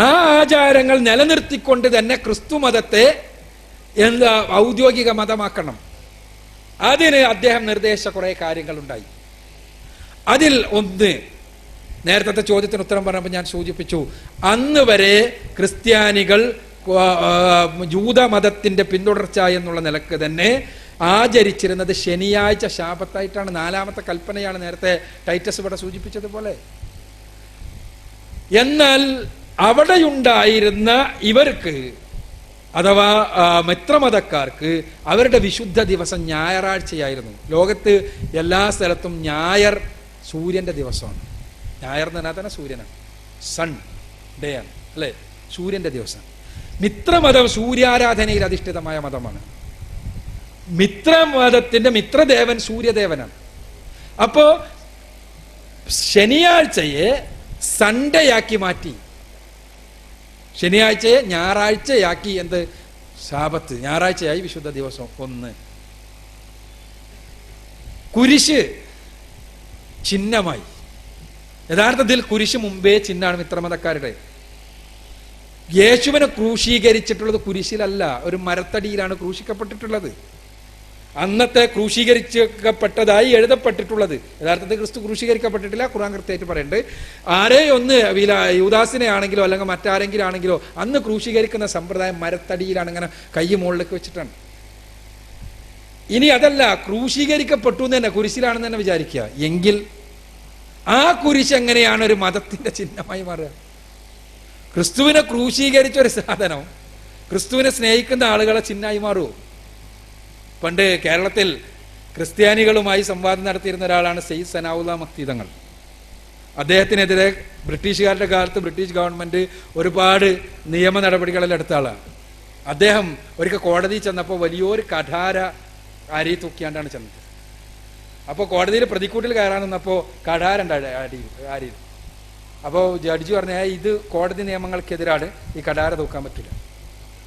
ആ ആചാരങ്ങൾ നിലനിർത്തിക്കൊണ്ട് തന്നെ ക്രിസ്തു മതത്തെ ഔദ്യോഗിക മതമാക്കണം. അതിന് അദ്ദേഹം നിർദ്ദേശിച്ച കുറെ കാര്യങ്ങളുണ്ടായി. അതിൽ ഒന്ന്, നേരത്തെ ചോദ്യത്തിന് ഉത്തരം പറഞ്ഞപ്പോൾ ഞാൻ സൂചിപ്പിച്ചു, അന്ന് വരെ ക്രിസ്ത്യാനികൾ ജൂതമതത്തിന്റെ പിന്തുടർച്ച എന്നുള്ള നിലക്ക് തന്നെ ആചരിച്ചിരുന്നത് ശനിയാഴ്ച ശാബത്തായിട്ടാണ്. 4-ാമത്തെ കൽപ്പനയാണ് നേരത്തെ ടൈറ്റസ് ഇവിടെ സൂചിപ്പിച്ചതുപോലെ. എന്നാൽ അവിടെയുണ്ടായിരുന്ന ഇവർക്ക്, അഥവാ മിത്രമതക്കാർക്ക്, അവരുടെ വിശുദ്ധ ദിവസം ഞായറാഴ്ചയായിരുന്നു. ലോകത്ത് എല്ലാ സ്ഥലത്തും ഞായർ സൂര്യന്റെ ദിവസമാണ്. ഞായർ എന്ന് പറഞ്ഞാൽ തന്നെ സൂര്യനാണ്, സൺ ഡേ ആണ് അല്ലേ, സൂര്യന്റെ ദിവസം. മിത്രമതം സൂര്യാരാധനയിൽ അധിഷ്ഠിതമായ മതമാണ്. മിത്രമതത്തിന്റെ മിത്രദേവൻ സൂര്യദേവനാണ്. അപ്പോ ശനിയാഴ്ചയെ സൺഡേയാക്കി മാറ്റി, ശനിയാഴ്ചയെ ഞായറാഴ്ചയാക്കി. എന്ത്? ശാബത്ത് ഞായറാഴ്ചയായി, വിശുദ്ധ ദിവസം ഒന്ന്. കുരിശ് ചിഹ്നമായി. യഥാർത്ഥത്തിൽ കുരിശ് മുമ്പേ ചിഹ്നമാണ് മിത്രമതക്കാരുടെ. യേശുവിനെ ക്രൂശീകരിച്ചിട്ടുള്ളത് കുരിശിലല്ല, ഒരു മരത്തടിയിലാണ് ക്രൂശിക്കപ്പെട്ടിട്ടുള്ളത്. അന്നത്തെ ക്രൂശീകരിക്കപ്പെട്ടതായി എഴുതപ്പെട്ടിട്ടുള്ളത്. യഥാർത്ഥത്തിൽ ക്രിസ്തു ക്രൂശീകരിക്കപ്പെട്ടിട്ടില്ല, ഖുർആൻ കൃത്യമായിട്ട് പറയുന്നുണ്ട്. ആരെയൊന്ന് യൂദാസിനെ ആണെങ്കിലോ അല്ലെങ്കിൽ മറ്റാരെങ്കിലും ആണെങ്കിലോ അന്ന് ക്രൂശീകരിക്കുന്ന സമ്പ്രദായം മരത്തടിയിലാണ്, ഇങ്ങനെ കൈ മുകളിലേക്ക് വെച്ചിട്ടാണ്. ഇനി അതല്ല, ക്രൂശീകരിക്കപ്പെട്ടു എന്ന് തന്നെ, കുരിശിലാണെന്ന് തന്നെ വിചാരിക്കുക. എങ്കിൽ ആ കുരിശ് എങ്ങനെയാണ് ഒരു മതത്തിന്റെ ചിഹ്നമായി മാറുക? ക്രിസ്തുവിനെ ക്രൂശീകരിച്ച ഒരു സാധനം ക്രിസ്തുവിനെ സ്നേഹിക്കുന്ന ആളുകളെ ചിഹ്നമായി മാറുമോ? പണ്ട് കേരളത്തിൽ ക്രിസ്ത്യാനികളുമായി സംവാദം നടത്തിയിരുന്ന ഒരാളാണ് സെയ്ദ് സനാഉല്ലാ മഖ്തി തങ്ങൾ. അദ്ദേഹത്തിനെതിരെ ബ്രിട്ടീഷുകാരുടെ കാലത്ത് ബ്രിട്ടീഷ് ഗവൺമെന്റ് ഒരുപാട് നിയമ നടപടികളെല്ലാം എടുത്ത ആളാണ്. അദ്ദേഹം ഒരിക്കൽ കോടതി ചെന്നപ്പോൾ വലിയൊരു കഠാര അരി തൂക്കിയാണ്ടാണ് ചെന്നത്. അപ്പോൾ കോടതിയിൽ പ്രതിക്കൂട്ടിൽ കയറാൻ നിന്നപ്പോൾ കഠാരുണ്ട് അരിയിൽ. അപ്പോൾ ജഡ്ജി പറഞ്ഞ, ഇത് കോടതി നിയമങ്ങൾക്കെതിരാണ്, ഈ കഠാര തൂക്കാൻ പറ്റില്ല,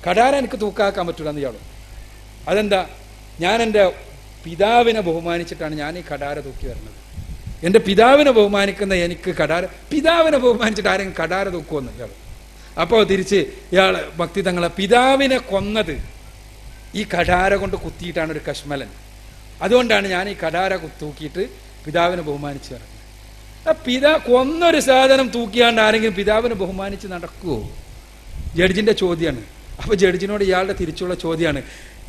കഠാര എനിക്ക് തൂക്കാക്കാൻ പറ്റില്ല എന്ന് ഇയാളും. അതെന്താ? ഞാൻ എൻ്റെ പിതാവിനെ ബഹുമാനിച്ചിട്ടാണ് ഞാൻ ഈ കടാര തൂക്കി വരുന്നത്. എൻ്റെ പിതാവിനെ ബഹുമാനിക്കുന്ന എനിക്ക് പിതാവിനെ ബഹുമാനിച്ചിട്ട് ആരെങ്കിലും കടാര തൂക്കുമെന്ന് ഇയാൾ. അപ്പോൾ തിരിച്ച് ഇയാൾ ഭക്തി തങ്ങളെ പിതാവിനെ കൊന്നത് ഈ കടാര കൊണ്ട് കുത്തിയിട്ടാണ് ഒരു കശ്മലൻ. അതുകൊണ്ടാണ് ഞാൻ ഈ കടാര തൂക്കിയിട്ട് പിതാവിനെ ബഹുമാനിച്ച് നടക്കുന്നത്. കൊന്നൊരു സാധനം തൂക്കിയാണ്ട് ആരെങ്കിലും പിതാവിനെ ബഹുമാനിച്ച് നടക്കുമോ? ജഡ്ജിൻ്റെ ചോദ്യമാണ്. അപ്പോൾ ജഡ്ജിനോട് ഇയാളുടെ തിരിച്ചുള്ള ചോദ്യമാണ്,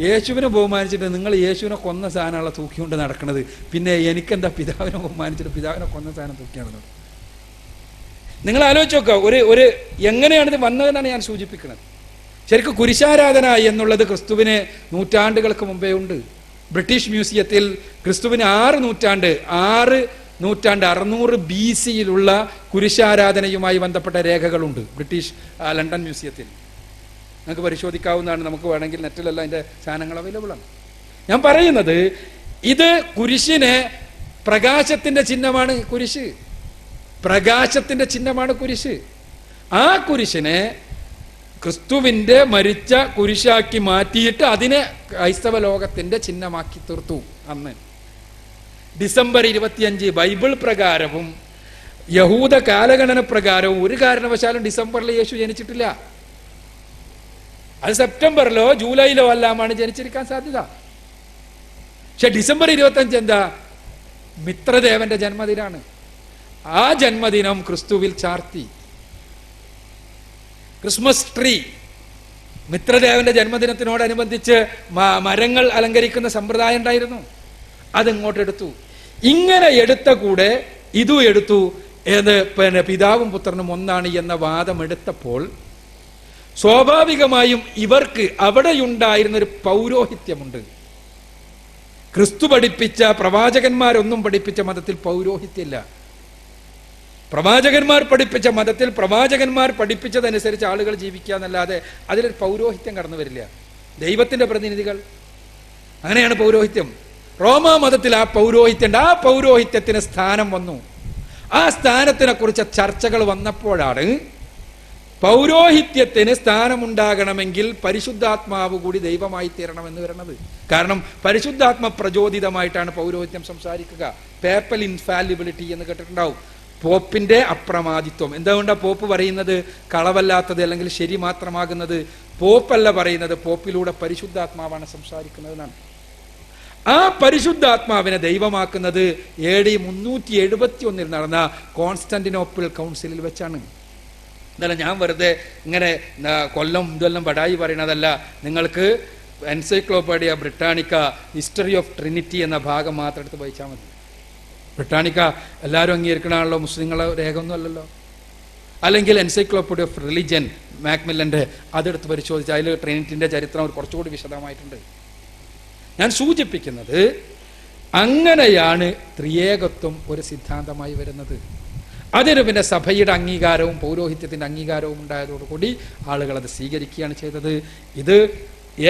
യേശുവിനെ ബഹുമാനിച്ചിട്ട് നിങ്ങൾ യേശുവിനെ കൊന്ന സാധനമുള്ള തൂക്കിക്കൊണ്ട് നടക്കുന്നത്, പിന്നെ എനിക്കെന്താ പിതാവിനെ ബഹുമാനിച്ചിട്ട് പിതാവിനെ കൊന്ന സാധനം തൂക്കിയാണ്? നിങ്ങൾ ആലോചിച്ച് നോക്കുക, ഒരു എങ്ങനെയാണിത് വന്നതെന്നാണ് ഞാൻ സൂചിപ്പിക്കുന്നത്. ശരിക്കും കുരിശാരാധന എന്നുള്ളത് ക്രിസ്തുവിന് നൂറ്റാണ്ടുകൾക്ക് മുമ്പേ ഉണ്ട്. ബ്രിട്ടീഷ് മ്യൂസിയത്തിൽ ക്രിസ്തുവിന് 600 BC കുരിശാരാധനയുമായി ബന്ധപ്പെട്ട രേഖകളുണ്ട് ബ്രിട്ടീഷ് ലണ്ടൻ മ്യൂസിയത്തിൽ. നമുക്ക് പരിശോധിക്കാവുന്നതാണ്. നമുക്ക് വേണമെങ്കിൽ നെറ്റിലെല്ലാം അതിൻ്റെ സാധനങ്ങൾ അവൈലബിൾ ആണ്. ഞാൻ പറയുന്നത് ഇത് കുരിശിന് പ്രകാശത്തിൻ്റെ ചിഹ്നമാണ് കുരിശ്. പ്രകാശത്തിൻ്റെ ചിഹ്നമാണ് കുരിശ്. ആ കുരിശിനെ ക്രിസ്തുവിൻ്റെ മരിച്ച കുരിശാക്കി മാറ്റിയിട്ട് അതിനെ ക്രൈസ്തവ ലോകത്തിൻ്റെ ചിഹ്നമാക്കി തീർത്തു. അന്ന് ഡിസംബർ 25 ബൈബിൾ പ്രകാരവും യഹൂദ കാലഗണന പ്രകാരവും ഒരു കാരണവശാലും ഡിസംബറിൽ യേശു ജനിച്ചിട്ടില്ല. അത് സെപ്റ്റംബറിലോ ജൂലൈയിലോ എല്ലാമാണ് ജനിച്ചിരിക്കാൻ സാധ്യത. പക്ഷെ ഡിസംബർ 25 എന്താ? മിത്രദേവന്റെ ജന്മദിനാണ്. ആ ജന്മദിനം ക്രിസ്തുവിൽ ചാർത്തി. ക്രിസ്മസ് ട്രീ മിത്രദേവന്റെ ജന്മദിനത്തിനോടനുബന്ധിച്ച് മരങ്ങൾ അലങ്കരിക്കുന്ന സമ്പ്രദായം ഉണ്ടായിരുന്നു. അതിങ്ങോട്ട് എടുത്തു. ഇങ്ങനെ എടുത്ത കൂടെ ഇതും എടുത്തു. പിന്നെ പിതാവും പുത്രനും ഒന്നാണ് എന്ന വാദം എടുത്തപ്പോൾ സ്വാഭാവികമായും ഇവർക്ക് അവിടെയുണ്ടായിരുന്നൊരു പൗരോഹിത്യമുണ്ട്. ക്രിസ്തു പഠിപ്പിച്ച പ്രവാചകന്മാരൊന്നും പഠിപ്പിച്ച മതത്തിൽ പൗരോഹിത്യമില്ല. പ്രവാചകന്മാർ പഠിപ്പിച്ച മതത്തിൽ പ്രവാചകന്മാർ പഠിപ്പിച്ചതനുസരിച്ച് ആളുകൾ ജീവിക്കുക എന്നല്ലാതെ അതിലൊരു പൗരോഹിത്യം കടന്നു വരില്ല. ദൈവത്തിന്റെ പ്രതിനിധികൾ, അങ്ങനെയാണ് പൗരോഹിത്യം. റോമാ മതത്തിൽ ആ പൗരോഹിത്യമുണ്ട്. ആ പൗരോഹിത്യത്തിന് സ്ഥാനം വന്നു. ആ സ്ഥാനത്തിനെ കുറിച്ച് ചർച്ചകൾ വന്നപ്പോഴാണ് പൗരോഹിത്യത്തിന് സ്ഥാനമുണ്ടാകണമെങ്കിൽ പരിശുദ്ധാത്മാവ് കൂടി ദൈവമായി തീരണമെന്ന് വരുന്നത്. കാരണം പരിശുദ്ധാത്മ പ്രചോദിതമായിട്ടാണ് പൗരോഹിത്യം സംസാരിക്കുക. പേപ്പൽ ഇൻഫാലിബിലിറ്റി എന്ന് കേട്ടിട്ടുണ്ടാവും. പോപ്പിന്റെ അപ്രമാദിത്വം. എന്തുകൊണ്ടാണ് പോപ്പ് പറയുന്നത് കളവല്ലാത്തത് അല്ലെങ്കിൽ ശരി മാത്രമാകുന്നത്? പോപ്പല്ല പറയുന്നത്, പോപ്പിലൂടെ പരിശുദ്ധാത്മാവാണ് സംസാരിക്കുന്നത് എന്നാണ്. ആ പരിശുദ്ധാത്മാവിനെ ദൈവമാക്കുന്നത് AD 371 നടന്ന കോൺസ്റ്റന്റിനോപ്പിൾ കൗൺസിലിൽ വെച്ചാണ്. എന്തായാലും ഞാൻ വെറുതെ ഇങ്ങനെ കൊല്ലം ഇതെല്ലാം ബടായി പറയുന്നതല്ല. നിങ്ങൾക്ക് Encyclopaedia Britannica history of Trinity എന്ന ഭാഗം മാത്രം എടുത്ത് വായിച്ചാൽ മതി. ബ്രിട്ടാനിക്ക എല്ലാവരും അംഗീകരിക്കണമല്ലോ, മുസ്ലിങ്ങളെ രേഖ ഒന്നും അല്ലല്ലോ. അല്ലെങ്കിൽ എൻസൈക്ലോപീഡിയ ഓഫ് റിലിജൻ മാക്മില്ലൻ്റെ അതെടുത്ത് പരിശോധിച്ചാൽ അതിൽ ട്രിനിറ്റിൻ്റെ ചരിത്രം കുറച്ചുകൂടി വിശദമായിട്ടുണ്ട്. ഞാൻ സൂചിപ്പിക്കുന്നത് അങ്ങനെയാണ് ത്രിയേകത്വം ഒരു സിദ്ധാന്തമായി വരുന്നത്. അതിന് പിന്നെ സഭയുടെ അംഗീകാരവും പൗരോഹിത്യത്തിൻ്റെ അംഗീകാരവും ഉണ്ടായതോടുകൂടി ആളുകൾ അത് സ്വീകരിക്കുകയാണ് ചെയ്തത്. ഇത്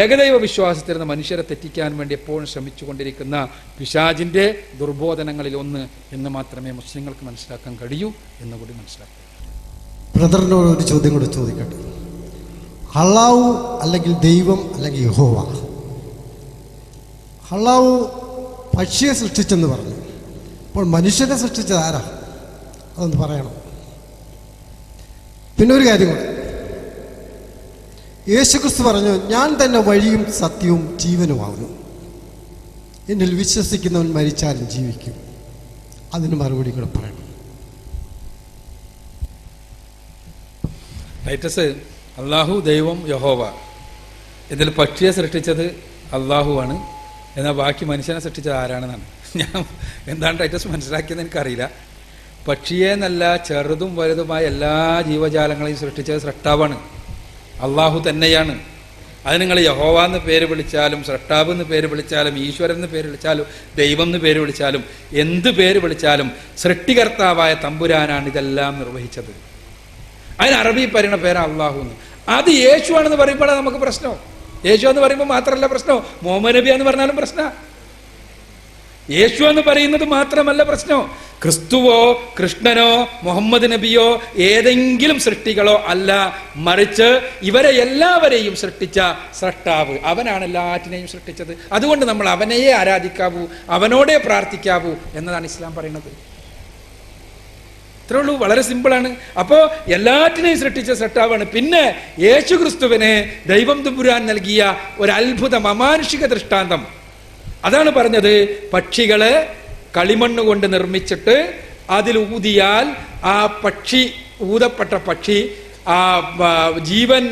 ഏകദൈവ വിശ്വാസത്തിൽ നിന്ന് മനുഷ്യരെ തെറ്റിക്കാൻ വേണ്ടി എപ്പോഴും ശ്രമിച്ചുകൊണ്ടിരിക്കുന്ന പിശാചിൻ്റെ ദുർബോധനങ്ങളിൽ ഒന്ന് എന്ന് മാത്രമേ മുസ്ലിങ്ങൾക്ക് മനസ്സിലാക്കാൻ കഴിയൂ എന്നുകൂടി മനസ്സിലാക്കുക. ബ്രദറിനോട് ഒരു ചോദ്യം കൂടി ചോദിക്കട്ടെ. അള്ളാഹു അല്ലെങ്കിൽ ദൈവം അല്ലെങ്കിൽ യഹോവ, അള്ളാഹു പക്ഷിയെ സൃഷ്ടിച്ചെന്ന് പറഞ്ഞു. അപ്പോൾ മനുഷ്യനെ സൃഷ്ടിച്ചത് ആരാ? അതൊന്ന് പറയണം. പിന്നെ ഒരു കാര്യം കൂടെ, യേശുക്രിസ്തു പറഞ്ഞു, ഞാൻ തന്നെ വഴിയും സത്യവും ജീവനുമാകുന്നു, എന്നിൽ വിശ്വസിക്കുന്നവൻ മരിച്ചാലും ജീവിക്കും. അതിന് മറുപടി കൂടെ പറയണം. ടൈറ്റസ്, അള്ളാഹു, ദൈവം, യഹോവ, ഇതിൽ പക്ഷിയെ സൃഷ്ടിച്ചത് അള്ളാഹുവാണ്, എന്നാൽ ബാക്കി മനുഷ്യനെ സൃഷ്ടിച്ചത് ആരാണെന്നാണ്. ഞാൻ എന്താണ് ടൈറ്റസ് മനസ്സിലാക്കിയെന്ന് എനിക്കറിയില്ല. പക്ഷിയെ എന്നല്ല, ചെറുതും വലുതുമായ എല്ലാ ജീവജാലങ്ങളെയും സൃഷ്ടിച്ചത് സൃഷ്ടാവാണ്, അള്ളാഹു തന്നെയാണ്. അത് നിങ്ങൾ യഹോവ എന്ന് പേര് വിളിച്ചാലും സൃഷ്ടാവ് എന്ന് പേര് വിളിച്ചാലും ഈശ്വരൻ എന്ന് പേര് വിളിച്ചാലും ദൈവം എന്ന് പേര് വിളിച്ചാലും എന്ത് പേര് വിളിച്ചാലും സൃഷ്ടികർത്താവായ തമ്പുരാനാണ് ഇതെല്ലാം നിർവഹിച്ചത്. അതിന് അറബി പറയുന്ന പേര് അള്ളാഹു എന്ന്. അത് യേശു ആണെന്ന് പറയുമ്പോഴാണ് നമുക്ക് പ്രശ്നം. യേശു എന്ന് പറയുമ്പോൾ മാത്രമല്ല പ്രശ്നം, മുഹമ്മദ് നബി എന്ന് പറഞ്ഞാലും പ്രശ്നം. യേശു എന്ന് പറയുന്നത് മാത്രമല്ല പ്രശ്നം. ക്രിസ്തുവോ കൃഷ്ണനോ മുഹമ്മദ് നബിയോ ഏതെങ്കിലും സൃഷ്ടികളോ അല്ല, മറിച്ച് ഇവരെ എല്ലാവരെയും സൃഷ്ടിച്ച സ്രഷ്ടാവ് അവനാണ് എല്ലാറ്റിനെയും സൃഷ്ടിച്ചത്. അതുകൊണ്ട് നമ്മൾ അവനെയേ ആരാധിക്കാവൂ, അവനോടേ പ്രാർത്ഥിക്കാവൂ എന്നതാണ് ഇസ്ലാം പറയുന്നത്. ഇത്രേ ഉള്ളൂ, വളരെ സിമ്പിളാണ്. അപ്പോൾ എല്ലാറ്റിനെയും സൃഷ്ടിച്ച സൃഷ്ടാവാണ്. പിന്നെ യേശു ക്രിസ്തുവിന് ദൈവം തമ്പുരാൻ നൽകിയ ഒരു അത്ഭുതം, അമാനുഷിക ദൃഷ്ടാന്തം, അതാണ് പറഞ്ഞത്. പക്ഷികളെ കളിമണ്ണ് കൊണ്ട് നിർമ്മിച്ചിട്ട് അതിൽ ഊതിയാൽ ആ പക്ഷി, ഊതപ്പെട്ട പക്ഷി ആ ജീവൻ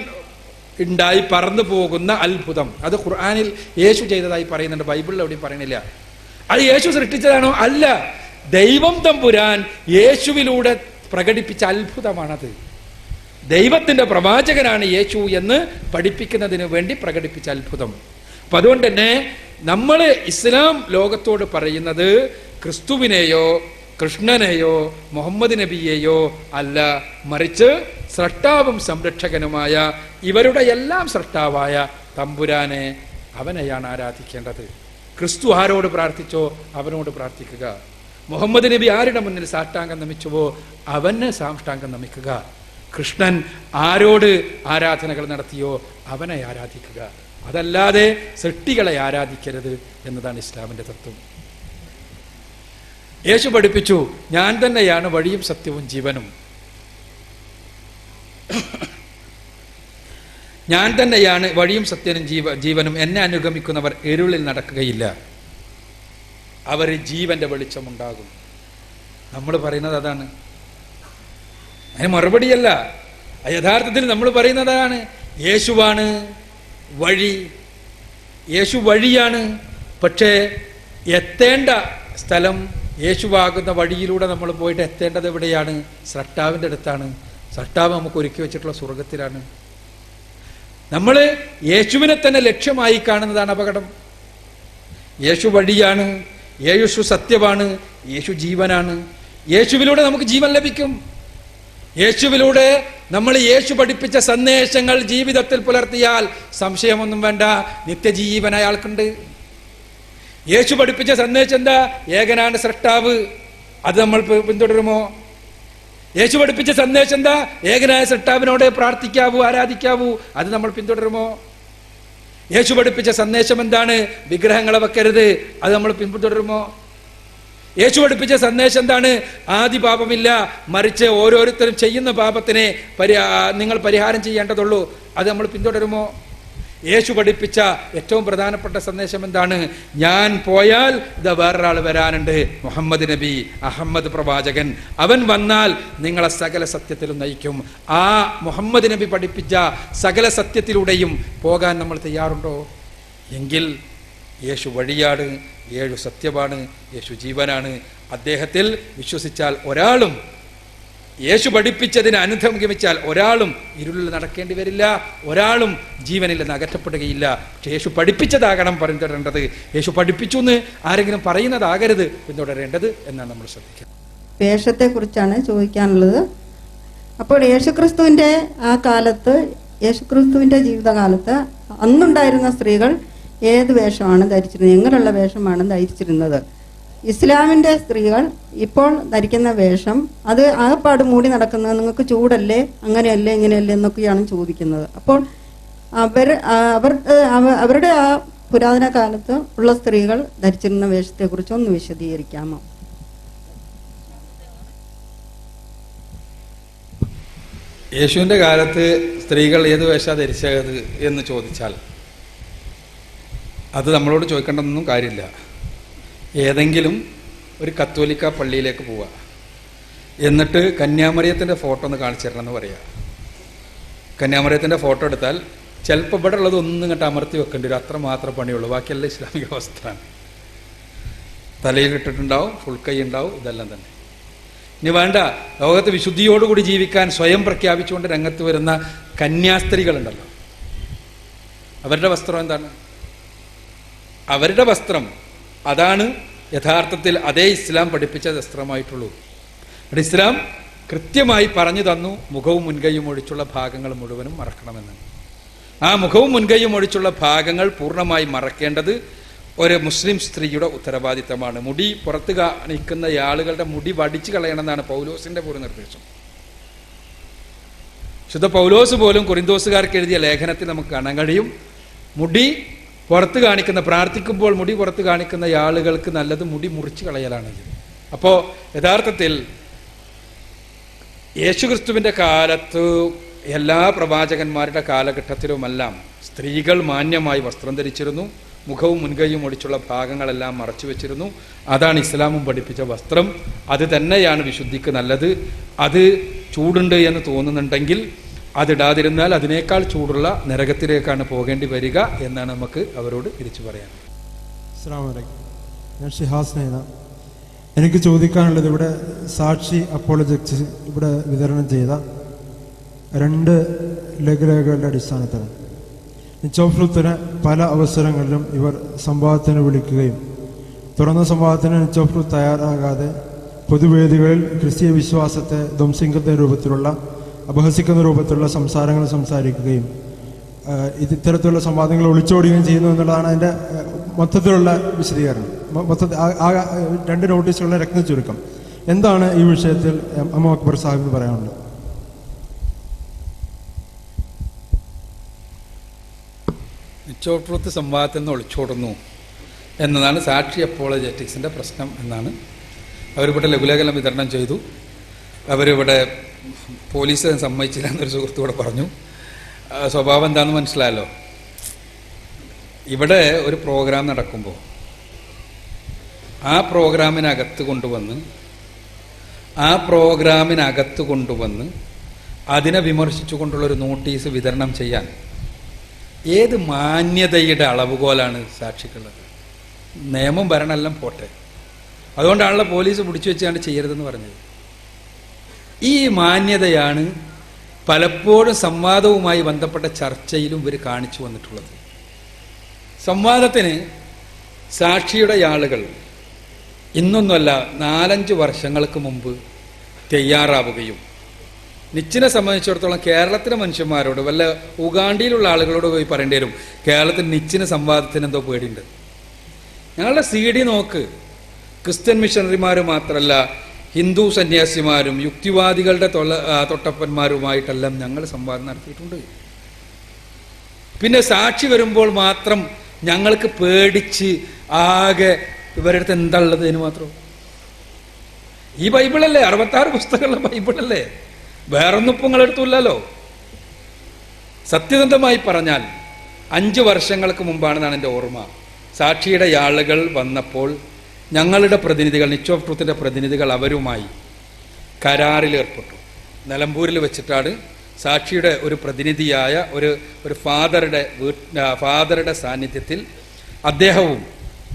ഉണ്ടായി പറന്നു പോകുന്ന അത്ഭുതം. അത് ഖുർആനിൽ യേശു ചെയ്തതായി പറയുന്നുണ്ട്, ബൈബിളിൽ എവിടെയും പറയണില്ല. അത് യേശു സൃഷ്ടിച്ചതാണോ? അല്ല, ദൈവം തമ്പുരാൻ യേശുവിലൂടെ പ്രകടിപ്പിച്ച അത്ഭുതമാണത്. ദൈവത്തിന്റെ പ്രവാചകനാണ് യേശു എന്ന് പഠിപ്പിക്കുന്നതിന് വേണ്ടി പ്രകടിപ്പിച്ച അത്ഭുതം. അപ്പൊ അതുകൊണ്ട് തന്നെ നമ്മൾ ഇസ്ലാം ലോകത്തോട് പറയുന്നത് ക്രിസ്തുവിനെയോ കൃഷ്ണനെയോ മുഹമ്മദ് നബിയെയോ അല്ല, മറിച്ച് സ്രഷ്ടാവും സംരക്ഷകനുമായ ഇവരുടെ എല്ലാം സ്രഷ്ടാവായ തമ്പുരാനെ, അവനെയാണ് ആരാധിക്കേണ്ടത്. ക്രിസ്തു ആരോട് പ്രാർത്ഥിച്ചോ അവനോട് പ്രാർത്ഥിക്കുക. മുഹമ്മദ് നബി ആരുടെ മുന്നിൽ സാഷ്ടാംഗം നമിച്ചുവോ അവന് സാഷ്ടാംഗം നമിക്കുക. കൃഷ്ണൻ ആരോട് ആരാധനകൾ നടത്തിയോ അവനെ ആരാധിക്കുക. അതല്ലാതെ സൃഷ്ടികളെ ആരാധിക്കരുത് എന്നതാണ് ഇസ്ലാമിന്റെ തത്വം. യേശു പഠിപ്പിച്ചു, ഞാൻ തന്നെയാണ് വഴിയും സത്യവും ജീവനും. ഞാൻ തന്നെയാണ് വഴിയും സത്യനും ജീവനും. എന്നെ അനുഗമിക്കുന്നവർ ഇരുളിൽ നടക്കുകയില്ല, അവർ ജീവന്റെ വെളിച്ചമുണ്ടാകും. നമ്മൾ പറയുന്നത് അതാണ്, അതിന് മറുപടിയല്ല. യഥാർത്ഥത്തിൽ നമ്മൾ പറയുന്നതാണ് യേശുവാണ് വഴി, യേശു വഴിയാണ്. പക്ഷേ എത്തേണ്ട സ്ഥലം, യേശുവാകുന്ന വഴിയിലൂടെ നമ്മൾ പോയിട്ട് എത്തേണ്ടത് എവിടെയാണ്? സ്രഷ്ടാവിൻ്റെ അടുത്താണ്. സ്രഷ്ടാവ് നമുക്ക് ഒരുക്കി വെച്ചിട്ടുള്ള സ്വർഗത്തിലാണ്. നമ്മൾ യേശുവിനെ തന്നെ ലക്ഷ്യമായി കാണുന്നതാണ് അപകടം. യേശു വഴിയാണ്, യേശു സത്യമാണ്, യേശു ജീവനാണ്. യേശുവിലൂടെ നമുക്ക് ജീവൻ ലഭിക്കും. യേശുവിലൂടെ നമ്മൾ യേശു പഠിപ്പിച്ച സന്ദേശങ്ങൾ ജീവിതത്തിൽ പുലർത്തിയാൽ സംശയമൊന്നും വേണ്ട, നിത്യജീവൻ അയാൾക്കുണ്ട്. യേശു പഠിപ്പിച്ച സന്ദേശം എന്താ? ഏകനാണ് സ്രഷ്ടാവ്. അത് നമ്മൾ പിന്തുടരുമോ? യേശു പഠിപ്പിച്ച സന്ദേശം എന്താ? ഏകനായ സ്രഷ്ടാവിനോടെ പ്രാർത്ഥിക്കാവൂ, ആരാധിക്കാവൂ. അത് നമ്മൾ പിന്തുടരുമോ? യേശു പഠിപ്പിച്ച സന്ദേശം എന്താണ്? വിഗ്രഹങ്ങളെ വെക്കരുത്. അത് നമ്മൾ പിന്തുടരുമോ? യേശു പഠിപ്പിച്ച സന്ദേശം എന്താണ്? ആദി പാപമില്ല, മറിച്ച് ഓരോരുത്തരും ചെയ്യുന്ന പാപത്തിനെ നിങ്ങൾ പരിഹാരം ചെയ്യേണ്ടതുള്ളൂ. അത് നമ്മൾ പിന്തുടരുമോ? യേശു പഠിപ്പിച്ച ഏറ്റവും പ്രധാനപ്പെട്ട സന്ദേശം എന്താണ്? ഞാൻ പോയാൽ ഇതാ വേറൊരാൾ വരാനുണ്ട്, മുഹമ്മദ് നബി, അഹമ്മദ് പ്രവാചകൻ. അവൻ വന്നാൽ നിങ്ങളെ സകല സത്യത്തിലും നയിക്കും. ആ മുഹമ്മദ് നബി പഠിപ്പിച്ച സകല സത്യത്തിലൂടെയും പോകാൻ നമ്മൾ തയ്യാറുണ്ടോ? എങ്കിൽ യേശു വഴിയാണ്, യേശു സത്യമാണ്, യേശു ജീവനാണ്. അദ്ദേഹത്തിൽ വിശ്വസിച്ചാൽ ഒരാളും, യേശു പഠിപ്പിച്ചതിന് അനുഗമിച്ചാൽ ഒരാളും ഇരുളിൽ നടക്കേണ്ടി വരില്ല, ഒരാളും ജീവനിൽ നിന്ന് അകറ്റപ്പെടുകയില്ല. പക്ഷെ യേശു പഠിപ്പിച്ചതാകണം പിന്തുടരേണ്ടത്. യേശു പഠിപ്പിച്ചു എന്ന് ആരെങ്കിലും പറയുന്നതാകരുത് പിന്തുടരേണ്ടത് എന്നാണ് നമ്മൾ ശ്രദ്ധിക്കുക. വേഷത്തെക്കുറിച്ചാണ് ചോദിക്കാനുള്ളത്. അപ്പോൾ യേശുക്രിസ്തുവിൻ്റെ ആ കാലത്ത്, യേശുക്രിസ്തുവിൻ്റെ ജീവിതകാലത്ത് അന്നുണ്ടായിരുന്ന സ്ത്രീകൾ ഏത് വേഷമാണ് ധരിച്ചിരുന്നത്? എങ്ങനെയുള്ള വേഷമാണ് ധരിച്ചിരുന്നത്? ഇസ്ലാമിൻ്റെ സ്ത്രീകൾ ഇപ്പോൾ ധരിക്കുന്ന വേഷം, അത് ആകപ്പാട് മൂടി നടക്കുന്നത്, നിങ്ങൾക്ക് ചൂടല്ലേ, അങ്ങനെയല്ലേ, ഇങ്ങനെയല്ലേ എന്നൊക്കെയാണ് ചോദിക്കുന്നത്. അപ്പോൾ അവരുടെ ആ പുരാതന കാലത്ത് ഉള്ള സ്ത്രീകൾ ധരിച്ചിരുന്ന വേഷത്തെക്കുറിച്ച് ഒന്ന് വിശദീകരിക്കാമോ? യേശുവിൻ്റെ കാലത്ത് സ്ത്രീകൾ ഏത് വേഷമാണ് ധരിച്ചത് എന്ന് ചോദിച്ചാൽ അത് നമ്മളോട് ചോദിക്കേണ്ടതൊന്നും കാര്യമില്ല. ഏതെങ്കിലും ഒരു കത്തോലിക്ക പള്ളിയിലേക്ക് പോവുക, എന്നിട്ട് കന്യാമറിയത്തിൻ്റെ ഫോട്ടോ ഒന്ന് കാണിച്ചു തരണം എന്ന് പറയുക. കന്യാമറിയത്തിൻ്റെ ഫോട്ടോ എടുത്താൽ ചിലപ്പോൾ ഇവിടെ ഉള്ളത് ഒന്നും ഇങ്ങോട്ട് അമർത്തി വെക്കേണ്ടി വരും, അത്ര മാത്രം പണിയുള്ളൂ. ബാക്കിയെല്ലാം ഇസ്ലാമിക വസ്ത്രമാണ്. തലയിൽ ഇട്ടിട്ടുണ്ടാവും, ഫുൾ കൈ ഉണ്ടാവും, ഇതെല്ലാം തന്നെ. ഇനി വേണ്ട, ലോകത്ത് വിശുദ്ധിയോടുകൂടി ജീവിക്കാൻ സ്വയം പ്രഖ്യാപിച്ചുകൊണ്ട് രംഗത്ത് വരുന്ന കന്യാസ്ത്രീകളുണ്ടല്ലോ, അവരുടെ വസ്ത്രം എന്താണ്? അവരുടെ വസ്ത്രം അതാണ് യഥാർത്ഥത്തിൽ അതേ ഇസ്ലാം പഠിപ്പിച്ച വസ്ത്രമായിട്ടുള്ളൂ. ഇസ്ലാം കൃത്യമായി പറഞ്ഞു തന്നു, മുഖവും മുൻകൈയും ഒഴിച്ചുള്ള ഭാഗങ്ങൾ മുഴുവനും മറക്കണമെന്ന്. ആ മുഖവും മുൻകൈയും ഒഴിച്ചുള്ള ഭാഗങ്ങൾ പൂർണ്ണമായി മറക്കേണ്ടത് ഒരു മുസ്ലിം സ്ത്രീയുടെ ഉത്തരവാദിത്തമാണ്. മുടി പുറത്ത് കാണിക്കുന്ന ആളുകളുടെ മുടി വടിച്ചു കളയണമെന്നാണ് പൗലോസിന്റെ ഒരു നിർദ്ദേശം. ശുദ്ധ പൗലോസ് പോലും കൊരിന്തോസുകാർക്ക് എഴുതിയ ലേഖനത്തിൽ നമുക്ക് കാണാൻ കഴിയും, മുടി പുറത്ത് കാണിക്കുന്ന, പ്രാർത്ഥിക്കുമ്പോൾ മുടി പുറത്ത് കാണിക്കുന്ന ആളുകൾക്ക് നല്ലത് മുടി മുറിച്ച് കളയലാണ്. അപ്പോൾ യഥാർത്ഥത്തിൽ യേശുക്രിസ്തുവിൻ്റെ കാലത്ത് എല്ലാ പ്രവാചകന്മാരുടെ കാലഘട്ടത്തിലുമെല്ലാം സ്ത്രീകൾ മാന്യമായി വസ്ത്രം ധരിച്ചിരുന്നു. മുഖവും മുൻകൈയും ഒടിച്ചുള്ള ഭാഗങ്ങളെല്ലാം മറച്ചു വെച്ചിരുന്നു. അതാണ് ഇസ്ലാമും പഠിപ്പിച്ച വസ്ത്രം. അത് തന്നെയാണ് വിശുദ്ധിക്ക് നല്ലത്. അത് ചൂടുണ്ട് എന്ന് തോന്നുന്നുണ്ടെങ്കിൽ അതിടാതിരുന്നാൽ അതിനേക്കാൾ ചൂടുള്ള നരകത്തിലേക്കാണ് പോകേണ്ടി വരിക എന്നാണ് നമുക്ക് അവരോട് തിരിച്ചു പറയാൻ. അസ്സലാമു അലൈക്കും. ഞാൻ ഷിഹാസ്. എനിക്ക് ചോദിക്കാനുള്ളത്, ഇവിടെ സാക്ഷി അപ്പോളജക്സ് ഇവിടെ വിതരണം ചെയ്ത 2 ലഘുലേഖകളുടെ അടിസ്ഥാനത്തിലാണ് നിച്ചോഫ്രൂത്തിനെ പല അവസരങ്ങളിലും ഇവർ സംവാദത്തിന് വിളിക്കുകയും തുറന്ന സംവാദത്തിന് നിച്ചോഫ്രൂത്ത് തയ്യാറാകാതെ പൊതുവേദികളിൽ ക്രിസ്തീയ വിശ്വാസത്തെ ധ്വംസിക്കുന്ന രൂപത്തിലുള്ള, അപഹസിക്കുന്ന രൂപത്തിലുള്ള സംസാരങ്ങൾ സംസാരിക്കുകയും ഇത്തരത്തിലുള്ള സംവാദങ്ങൾ ഒളിച്ചോടുകയും ചെയ്യുന്നു എന്നുള്ളതാണ് അതിൻ്റെ മൊത്തത്തിലുള്ള വിശദീകരണം. മൊത്തത്തിൽ 2 നോട്ടീസുകളുടെ രത്ന ചുരുക്കം. എന്താണ് ഈ വിഷയത്തിൽ അമ്മ അക്ബർ സാഹിബിന് പറയാനുള്ളത്? നിച്ചോഫ്രൂത്ത് സംവാദത്തിൽ നിന്ന് ഒളിച്ചോടുന്നു എന്നതാണ് സാക്ഷി അപ്പോളജറ്റിക്സിൻ്റെ പ്രശ്നം എന്നാണ്. അവരിവിടെ ലഘുലേഖനം വിതരണം ചെയ്തു. അവരിവിടെ പോലീസ് സമ്മതിച്ചില്ല എന്നൊരു സുഹൃത്തുകൂടെ പറഞ്ഞു. സ്വഭാവം എന്താണെന്ന് മനസ്സിലായല്ലോ. ഇവിടെ ഒരു പ്രോഗ്രാം നടക്കുമ്പോൾ ആ പ്രോഗ്രാമിനകത്ത് കൊണ്ടുവന്ന് അതിനെ വിമർശിച്ചുകൊണ്ടുള്ളൊരു നോട്ടീസ് വിതരണം ചെയ്യാൻ ഏത് മാന്യതയുടെ അളവുകോലാണ് സാക്ഷിക്കുള്ളത്? നിയമം ഭരണമെല്ലാം പോട്ടെ. അതുകൊണ്ടാണല്ലോ പോലീസ് പിടിച്ചു വെച്ചാണ്ട് ചെയ്യരുതെന്ന് പറഞ്ഞത്. ഈ മാന്യതയാണ് പലപ്പോഴും സംവാദവുമായി ബന്ധപ്പെട്ട ചർച്ചയിലും ഇവർ കാണിച്ചു വന്നിട്ടുള്ളത്. സംവാദത്തിന് സാക്ഷിയുടെ ആളുകൾ ഇന്നൊന്നുമല്ല 4-5 വർഷങ്ങൾക്ക് മുമ്പ് തയ്യാറാവുകയും, നിച്ചിനെ സംബന്ധിച്ചിടത്തോളം കേരളത്തിലെ മനുഷ്യന്മാരോട്, വല്ല ഉഗാണ്ടിയിലുള്ള ആളുകളോട് പോയി പറയേണ്ടി വരും, കേരളത്തിൽ നിച്ചിന് സംവാദത്തിന് എന്തോ പേടിയുണ്ട്. ഞങ്ങളുടെ CD നോക്ക്. ക്രിസ്ത്യൻ മിഷണറിമാർ മാത്രമല്ല, ഹിന്ദു സന്യാസിമാരും യുക്തിവാദികളുടെ തൊട്ടപ്പന്മാരുമായിട്ടെല്ലാം ഞങ്ങൾ സംവാദം നടത്തിയിട്ടുണ്ട്. പിന്നെ സാക്ഷി വരുമ്പോൾ മാത്രം ഞങ്ങൾക്ക് പേടിച്ച് ആകെ ഇവരുടെ അടുത്ത് എന്താ ഉള്ളത് ഇതിന് മാത്രം? ഈ ബൈബിളല്ലേ, 66 പുസ്തകമുള്ള ബൈബിളല്ലേ, വേറൊന്നും ഇപ്പം നിങ്ങളെടുത്തില്ലല്ലോ. സത്യസന്ധമായി പറഞ്ഞാൽ 5 വർഷങ്ങൾക്ക് മുമ്പാണെന്നാണ് എൻ്റെ ഓർമ്മ. സാക്ഷിയുടെ ആളുകൾ വന്നപ്പോൾ ഞങ്ങളുടെ പ്രതിനിധികൾ, നിച്ച് ഓഫ് ട്രൂത്തിൻ്റെ പ്രതിനിധികൾ അവരുമായി കരാറിൽ ഏർപ്പെട്ടു. നിലമ്പൂരിൽ വെച്ചിട്ടാണ് സാക്ഷിയുടെ ഒരു പ്രതിനിധിയായ ഒരു ഫാദറുടെ സാന്നിധ്യത്തിൽ അദ്ദേഹവും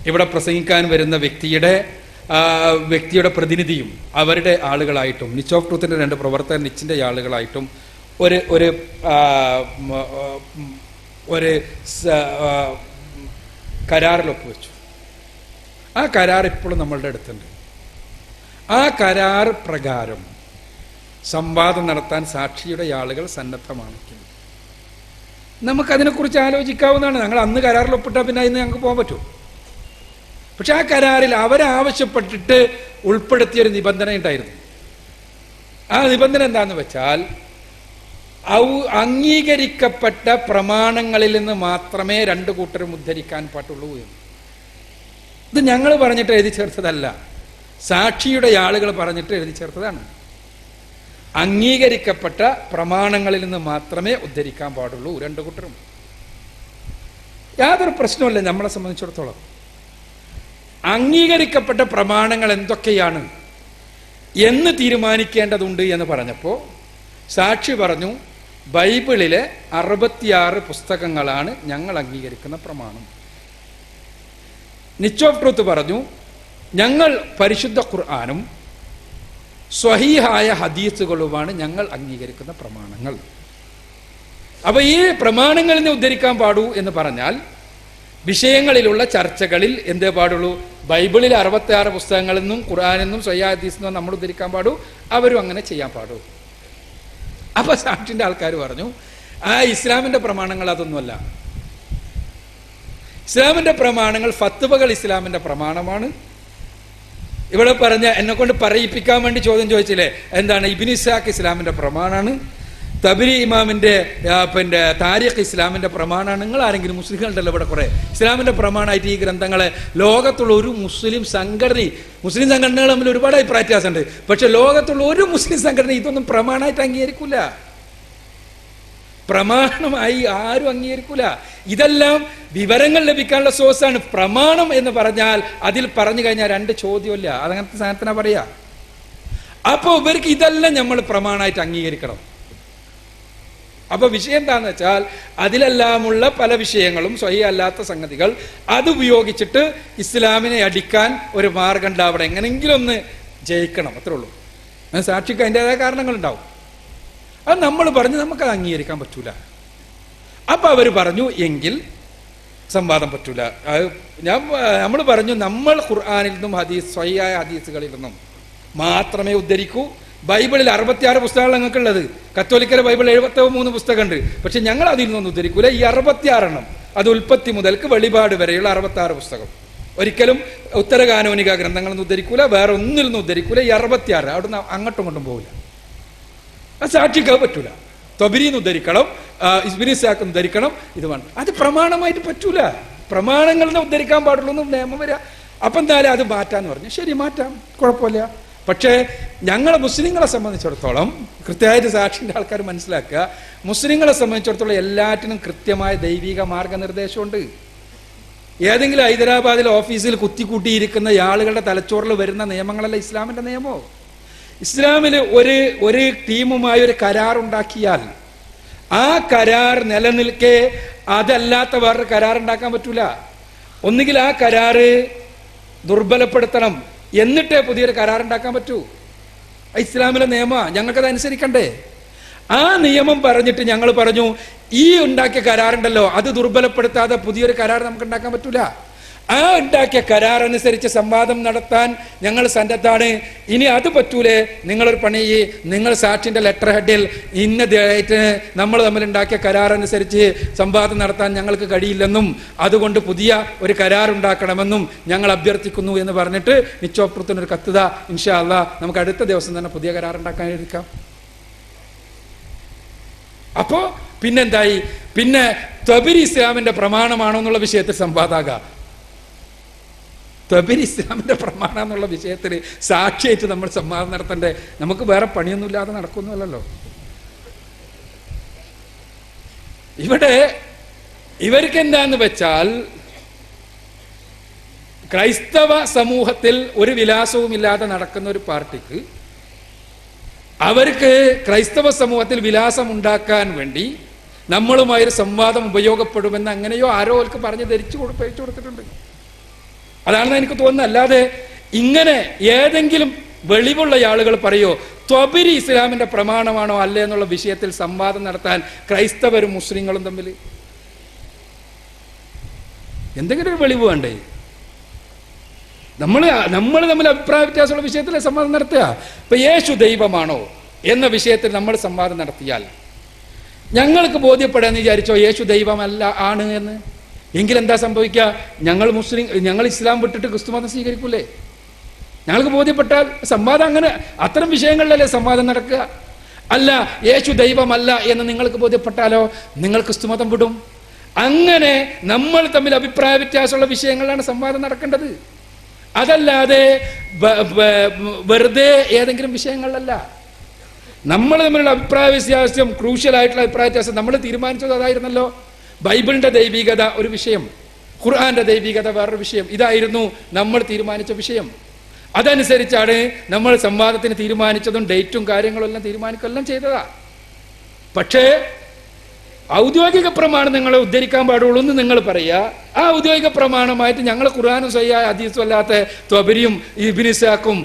ഇവിടെ പ്രസംഗിക്കാൻ വരുന്ന വ്യക്തിയുടെ പ്രതിനിധിയും അവരുടെ ആളുകളായിട്ടും നിച്ച് ഓഫ് ട്രൂത്തിൻ്റെ 2 പ്രവർത്തകർ നിച്ചിൻ്റെ ആളുകളായിട്ടും ഒരു കരാറിൽ ഒപ്പുവെച്ചു. ആ കരാർ ഇപ്പോഴും നമ്മളുടെ അടുത്തുണ്ട്. ആ കരാർ പ്രകാരം സംവാദം നടത്താൻ സാക്ഷിയുടെ ആളുകൾ സന്നദ്ധമാണെങ്കിൽ നമുക്കതിനെക്കുറിച്ച് ആലോചിക്കാവുന്നതാണ്. ഞങ്ങൾ അന്ന് കരാറിൽ ഒപ്പിട്ടാൽ പിന്നെ അതിന് ഞങ്ങൾക്ക് പോകാൻ പറ്റുമോ? പക്ഷെ ആ കരാറിൽ അവരാവശ്യപ്പെട്ടിട്ട് ഉൾപ്പെടുത്തിയൊരു നിബന്ധന ഉണ്ടായിരുന്നു. ആ നിബന്ധന എന്താണെന്ന് വെച്ചാൽ അംഗീകരിക്കപ്പെട്ട പ്രമാണങ്ങളിൽ നിന്ന് മാത്രമേ 2 കൂട്ടരും ഉദ്ധരിക്കാൻ പാടുള്ളൂ എന്ന്. ഇത് ഞങ്ങൾ പറഞ്ഞിട്ട് എഴുതി ചേർത്തതല്ല, സാക്ഷിയുടെ ആളുകൾ പറഞ്ഞിട്ട് എഴുതി ചേർത്തതാണ്. അംഗീകരിക്കപ്പെട്ട പ്രമാണങ്ങളിൽ നിന്ന് മാത്രമേ ഉദ്ധരിക്കാൻ പാടുള്ളൂ 2 കൂട്ടരും. യാതൊരു പ്രശ്നമല്ല നമ്മളെ സംബന്ധിച്ചിടത്തോളം. അംഗീകരിക്കപ്പെട്ട പ്രമാണങ്ങൾ എന്തൊക്കെയാണ് എന്ന് തീരുമാനിക്കേണ്ടതുണ്ട് എന്ന് പറഞ്ഞപ്പോൾ സാക്ഷി പറഞ്ഞു, ബൈബിളിലെ 66 പുസ്തകങ്ങളാണ് ഞങ്ങൾ അംഗീകരിക്കുന്ന പ്രമാണം. നിച്ച് ഓഫ് ട്രൂത്ത് പറഞ്ഞു, ഞങ്ങൾ പരിശുദ്ധ ഖുർആനും സ്വഹീഹായ ഹദീസുകളുമാണ് ഞങ്ങൾ അംഗീകരിക്കുന്ന പ്രമാണങ്ങൾ. അപ്പൊ ഈ പ്രമാണങ്ങളിൽ നിന്ന് ഉദ്ധരിക്കാൻ പാടൂ എന്ന് പറഞ്ഞാൽ വിഷയങ്ങളിലുള്ള ചർച്ചകളിൽ എന്തേ പാടുള്ളൂ? ബൈബിളിൽ 66 പുസ്തകങ്ങളിൽ നിന്നും ഖുർആനിൽ നിന്നും സ്വഹീഹ ഹദീസിൽ നിന്നും നമ്മൾ ഉദ്ധരിക്കാൻ പാടൂ, അവരും അങ്ങനെ ചെയ്യാൻ പാടൂ. അപ്പൊ സാക്ഷിന്റെ ആൾക്കാർ പറഞ്ഞു, ഇസ്ലാമിന്റെ പ്രമാണങ്ങൾ അതൊന്നുമല്ല. ഇസ്ലാമിൻ്റെ പ്രമാണങ്ങൾ, ഫത്വകൾ ഇസ്ലാമിൻ്റെ പ്രമാണമാണ്. ഇവിടെ പറഞ്ഞ എന്നെ കൊണ്ട് പറയിപ്പിക്കാൻ വേണ്ടി ചോദ്യം ചോദിച്ചില്ലേ, എന്താണ്? ഇബ്നു ഇസ്ഹാഖ് ഇസ്ലാമിൻ്റെ പ്രമാണമാണ്, തബരി ഇമാമിൻ്റെ താരിഖ് ഇസ്ലാമിൻ്റെ പ്രമാണമാണ്. നിങ്ങൾ ആരെങ്കിലും മുസ്ലിങ്ങളുണ്ടല്ലോ ഇവിടെ കുറേ ഇസ്ലാമിൻ്റെ പ്രമാണമായിട്ട് ഈ ഗ്രന്ഥങ്ങളെ ലോകത്തുള്ള ഒരു മുസ്ലിം സംഘടനകൾ തമ്മിൽ ഒരുപാട് അഭിപ്രായ വ്യത്യാസമുണ്ട്. പക്ഷെ ലോകത്തുള്ള ഒരു മുസ്ലിം സംഘടന ഇതൊന്നും പ്രമാണമായിട്ട് അംഗീകരിക്കില്ല, പ്രമാണമായി ആരും അംഗീകരിക്കൂല. ഇതെല്ലാം വിവരങ്ങൾ ലഭിക്കാനുള്ള സോഴ്സാണ്. പ്രമാണം എന്ന് പറഞ്ഞാൽ അതിൽ പറഞ്ഞു കഴിഞ്ഞാൽ രണ്ട് ചോദ്യമില്ല, അതങ്ങനത്തെ സാധനത്തിനാ പറയാ. അപ്പോൾ ഇവർക്ക് ഇതെല്ലാം നമ്മൾ പ്രമാണമായിട്ട് അംഗീകരിക്കണം. അപ്പൊ വിഷയം എന്താന്ന് വെച്ചാൽ അതിലെല്ലാമുള്ള പല വിഷയങ്ങളും സ്വയം അല്ലാത്ത സംഗതികൾ അതുപയോഗിച്ചിട്ട് ഇസ്ലാമിനെ അടിക്കാൻ ഒരു മാർഗം ഉണ്ടാവണം, എങ്ങനെങ്കിലും ഒന്ന് ജയിക്കണം, അത്രേ ഉള്ളൂ. സാക്ഷിക്ക് അതിൻ്റെതായ കാരണങ്ങളുണ്ടാവും. അത് നമ്മൾ പറഞ്ഞു നമുക്കത് അംഗീകരിക്കാൻ പറ്റൂല. അപ്പൊ അവർ പറഞ്ഞു എങ്കിൽ സംവാദം പറ്റൂല. നമ്മൾ പറഞ്ഞു നമ്മൾ ഖുർആനിൽ നിന്നും സ്വഹീഹായ ഹദീസുകളിൽ നിന്നും മാത്രമേ ഉദ്ധരിക്കൂ. ബൈബിളിൽ 66 പുസ്തകങ്ങൾ ഞങ്ങൾക്കുള്ളത്. കത്തോലിക്കര ബൈബിൾ 73 പുസ്തകമുണ്ട്. പക്ഷെ ഞങ്ങൾ അതിൽ നിന്നൊന്നും ഉദ്ധരിക്കൂല. ഈ 66 അത് ഉൽപ്പത്തി മുതൽക്ക് വെളിപാട് വരെയുള്ള 66 പുസ്തകം ഒരിക്കലും ഉത്തരകാനോനിക ഗ്രന്ഥങ്ങളൊന്നും ഉദ്ധരിക്കൂല, വേറെ ഒന്നിൽ നിന്നും ഉദ്ധരിക്കൂല. ഈ 66 അവിടുന്ന് അങ്ങോട്ടും ഇങ്ങോട്ടും പോകില്ല. അത് സാക്ഷിക്കാൻ പറ്റൂല. തൊബരീന്ന് ഉദ്ധരിക്കണം, ഇബ്നു ഇസ്ഹാഖ് ഉദ്ധരിക്കണം, ഇത് വേണം. അത് പ്രമാണമായിട്ട് പറ്റൂല. പ്രമാണങ്ങളിൽ നിന്ന് ഉദ്ധരിക്കാൻ പാടുള്ളൂ എന്ന് നിയമം വരിക. അപ്പം എന്തായാലും അത് മാറ്റാന്ന് പറഞ്ഞു. ശരി, മാറ്റാം, കുഴപ്പമില്ല. പക്ഷേ ഞങ്ങളെ മുസ്ലിങ്ങളെ സംബന്ധിച്ചിടത്തോളം കൃത്യമായിട്ട് സാക്ഷിൻ്റെ ആൾക്കാർ മനസ്സിലാക്കുക, മുസ്ലിങ്ങളെ സംബന്ധിച്ചിടത്തോളം എല്ലാറ്റിനും കൃത്യമായ ദൈവിക മാർഗനിർദ്ദേശമുണ്ട്. ഏതെങ്കിലും ഹൈദരാബാദിൽ ഓഫീസിൽ കുത്തിക്കൂട്ടിയിരിക്കുന്ന ആളുകളുടെ തലച്ചോറിൽ വരുന്ന നിയമങ്ങളല്ല ഇസ്ലാമിൻ്റെ നിയമമോ. ഇസ്ലാമിൽ ഒരു ടീമുമായി ഒരു കരാർ ഉണ്ടാക്കിയാൽ ആ കരാർ നിലനിൽക്കെ അതല്ലാത്ത വേറൊരു കരാർ ഉണ്ടാക്കാൻ പറ്റൂല. ഒന്നുകിൽ ആ കരാറ് ദുർബലപ്പെടുത്തണം, എന്നിട്ടേ പുതിയൊരു കരാർ ഉണ്ടാക്കാൻ പറ്റൂ. ഇസ്ലാമിലെ നിയമം ഞങ്ങൾക്കത് അനുസരിക്കണ്ടേ? ആ നിയമം പറഞ്ഞിട്ട് ഞങ്ങൾ പറഞ്ഞു ഈ ഉണ്ടാക്കിയ കരാറുണ്ടല്ലോ അത് ദുർബലപ്പെടുത്താതെ പുതിയൊരു കരാർ നമുക്ക് ഉണ്ടാക്കാൻ പറ്റൂല. ആ ഉണ്ടാക്കിയ കരാർ അനുസരിച്ച് സംവാദം നടത്താൻ ഞങ്ങൾ സന്നദ്ധാണ്. ഇനി അത് പറ്റൂലേ, നിങ്ങളൊരു പണി, നിങ്ങൾ സാക്ഷിന്റെ ലെറ്റർ ഹെഡിൽ ഇന്ന ഡേറ്റിന് നമ്മൾ തമ്മിൽ ഉണ്ടാക്കിയ കരാർ അനുസരിച്ച് സംവാദം നടത്താൻ ഞങ്ങൾക്ക് കഴിയില്ലെന്നും അതുകൊണ്ട് പുതിയ ഒരു കരാർ ഉണ്ടാക്കണമെന്നും ഞങ്ങൾ അഭ്യർത്ഥിക്കുന്നു എന്ന് പറഞ്ഞിട്ട് നിശ്ചോപ്രത്തിനൊരു കത്തുത, ഇൻഷാ അല്ലാഹ് നമുക്ക് അടുത്ത ദിവസം തന്നെ പുതിയ കരാർ ഉണ്ടാക്കാനിരിക്കാം. അപ്പോ പിന്നെന്തായി? പിന്നെ തബരി ഇസ്ലാമിന്റെ പ്രമാണമാണോ എന്നുള്ള വിഷയത്തിൽ സംവാദാകാം. തബരി ഇസ്ലാമിന്റെ പ്രമാണം എന്നുള്ള വിഷയത്തിൽ സാക്ഷിയായിട്ട് നമ്മൾ സംവാദം നടത്തണ്ടേ? നമുക്ക് വേറെ പണിയൊന്നുമില്ലാതെ നടക്കുന്നല്ലോ. ഇവിടെ ഇവർക്ക് എന്താന്ന് വെച്ചാൽ ക്രൈസ്തവ സമൂഹത്തിൽ ഒരു വിലാസവും ഇല്ലാതെ നടക്കുന്ന ഒരു പാർട്ടിക്ക് അവർക്ക് ക്രൈസ്തവ സമൂഹത്തിൽ വിലാസം ഉണ്ടാക്കാൻ വേണ്ടി നമ്മളുമായൊരു സംവാദം ഉപയോഗപ്പെടുമെന്ന് അങ്ങനെയോ ആരോ അവർക്ക് പറഞ്ഞ് ധരിച്ചു കൊടുത്തിട്ടുണ്ട്. അതാണെന്ന് എനിക്ക് തോന്നുന്നത്. അല്ലാതെ ഇങ്ങനെ ഏതെങ്കിലും വെളിവുള്ള ആളുകൾ പറയോ ത്വബരി ഇസ്ലാമിന്റെ പ്രമാണമാണോ അല്ലേ എന്നുള്ള വിഷയത്തിൽ സംവാദം നടത്താൻ ക്രൈസ്തവരും മുസ്ലിങ്ങളും തമ്മിൽ എന്തെങ്കിലും ഒരു വെളിവ് വേണ്ടേ? നമ്മൾ തമ്മിൽ അഭിപ്രായ വ്യത്യാസമുള്ള വിഷയത്തിൽ സംവാദം നടത്തുക. ഇപ്പൊ യേശു ദൈവമാണോ എന്ന വിഷയത്തിൽ നമ്മൾ സംവാദം നടത്തിയാൽ ഞങ്ങൾക്ക് ബോധ്യപ്പെടാന്ന് വിചാരിച്ചോ യേശു ദൈവമല്ല ആണ് എന്ന്, എങ്കിലെന്താ സംഭവിക്കുക? ഞങ്ങൾ ഇസ്ലാം വിട്ടിട്ട് ക്രിസ്തുമതം സ്വീകരിക്കൂലേ? ഞങ്ങൾക്ക് ബോധ്യപ്പെട്ടാൽ സംവാദം അങ്ങനെ അത്തരം വിഷയങ്ങളിലല്ലേ സംവാദം നടക്കുക. അല്ല യേശു ദൈവമല്ല എന്ന് നിങ്ങൾക്ക് ബോധ്യപ്പെട്ടാലോ നിങ്ങൾ ക്രിസ്തുമതം വിടും. അങ്ങനെ നമ്മൾ തമ്മിൽ അഭിപ്രായ വ്യത്യാസമുള്ള വിഷയങ്ങളിലാണ് സംവാദം നടക്കേണ്ടത്. അതല്ലാതെ വെറുതെ ഏതെങ്കിലും വിഷയങ്ങളിലല്ല. നമ്മൾ തമ്മിലുള്ള അഭിപ്രായ വ്യത്യാസം, ക്രൂഷ്യൽ ആയിട്ടുള്ള അഭിപ്രായ വ്യത്യാസം നമ്മൾ തീരുമാനിച്ചത് അതായിരുന്നല്ലോ. ബൈബിളിന്റെ ദൈവികത ഒരു വിഷയം, ഖുർആന്റെ ദൈവികത വേറൊരു വിഷയം. ഇതായിരുന്നു നമ്മൾ തീരുമാനിച്ച വിഷയം. അതനുസരിച്ചാണ് നമ്മൾ സംവാദത്തിന് തീരുമാനിച്ചതും ഡേറ്റും കാര്യങ്ങളും എല്ലാം തീരുമാനിക്കുകയെല്ലാം ചെയ്തതാ. പക്ഷേ ഔദ്യോഗിക പ്രമാണം നിങ്ങളെ ഉദ്ധരിക്കാൻ പാടുള്ളൂ എന്ന് നിങ്ങൾ പറയുക. ആ ഔദ്യോഗിക പ്രമാണമായിട്ട് ഞങ്ങൾ ഖുർആനും സ്വഹീഹായ ഹദീസും അല്ലാത്ത ത്വബരിയും ഇബ്നു ഇസ്ഹാഖും